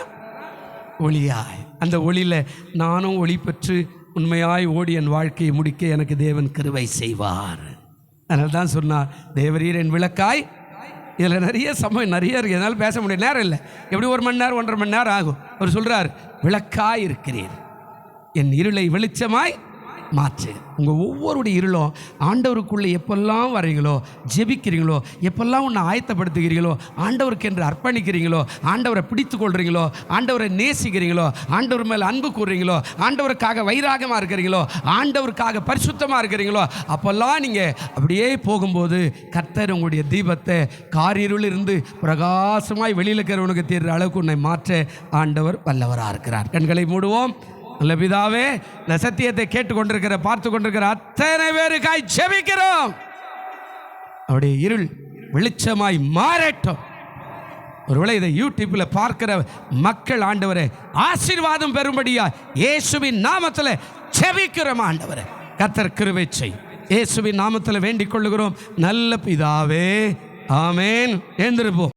ஒளியாய். அந்த ஒளியில் நானும் ஒளி பெற்று உண்மையாய் ஓடி என் வாழ்க்கையை முடிக்க எனக்கு தேவன் கிருபை செய்வார். அதனால தான் சொன்னார், தேவரீர் என் விளக்காய். இதில் நிறைய சமயம் நிறைய இருக்குது, என்னால் பேச முடிய நேரம் இல்லை. எப்படி 1 மணி நேரம் 1.5 மணி நேரம் ஆகும். அவர் சொல்கிறார், விளக்காய் இருக்கிறீர், என் இருளை வெளிச்சமாய் மாற்று. உங்கள் ஒவ்வொருடைய இருளும் ஆண்டவருக்குள்ளே எப்பெல்லாம் வரீங்களோ, ஜெபிக்கிறீங்களோ, எப்பெல்லாம் உன்னை ஆயத்தப்படுத்துகிறீங்களோ, ஆண்டவருக்கு என்று அர்ப்பணிக்கிறீங்களோ, ஆண்டவரை பிடித்து கொள்கிறீங்களோ, ஆண்டவரை நேசிக்கிறீங்களோ, ஆண்டவர் மேலே அன்பு கூறுறீங்களோ, ஆண்டவருக்காக வைராகமாக இருக்கிறீங்களோ, ஆண்டவருக்காக பரிசுத்தமாக இருக்கிறீங்களோ, அப்போல்லாம் நீங்கள் அப்படியே போகும்போது கர்த்தர் உங்களுடைய தீபத்தை காரிருள் இருந்து பிரகாசமாய் வெளியில் இருக்கிறவனுக்கு தீர்ற அளவுக்கு உன்னை மாற்ற ஆண்டவர் வல்லவராக இருக்கிறார். கண்களை மூடுவோம். நல்ல பிதாவே, இந்த சத்தியத்தை கேட்டுக்கொண்டிருக்கிற பார்த்து கொண்டிருக்கிற அத்தனை பேருக்காய் ஜெபிக்கிறோம். அவருடைய இருள் வெளிச்சமாய் மாறட்டும். ஒருவேளை இதை யூடியூப்பில் பார்க்கிற மக்கள் ஆண்டவரே ஆசீர்வாதம் பெறும்படியா இயேசுவின் நாமத்தில் ஜெபிக்கிறோம். ஆண்டவரே கர்த்தர் கிருபை செய், இயேசுவின் நாமத்தில் வேண்டிக் கொள்ளுகிறோம் நல்ல பிதாவே, ஆமேன். எழுந்திருப்போம்.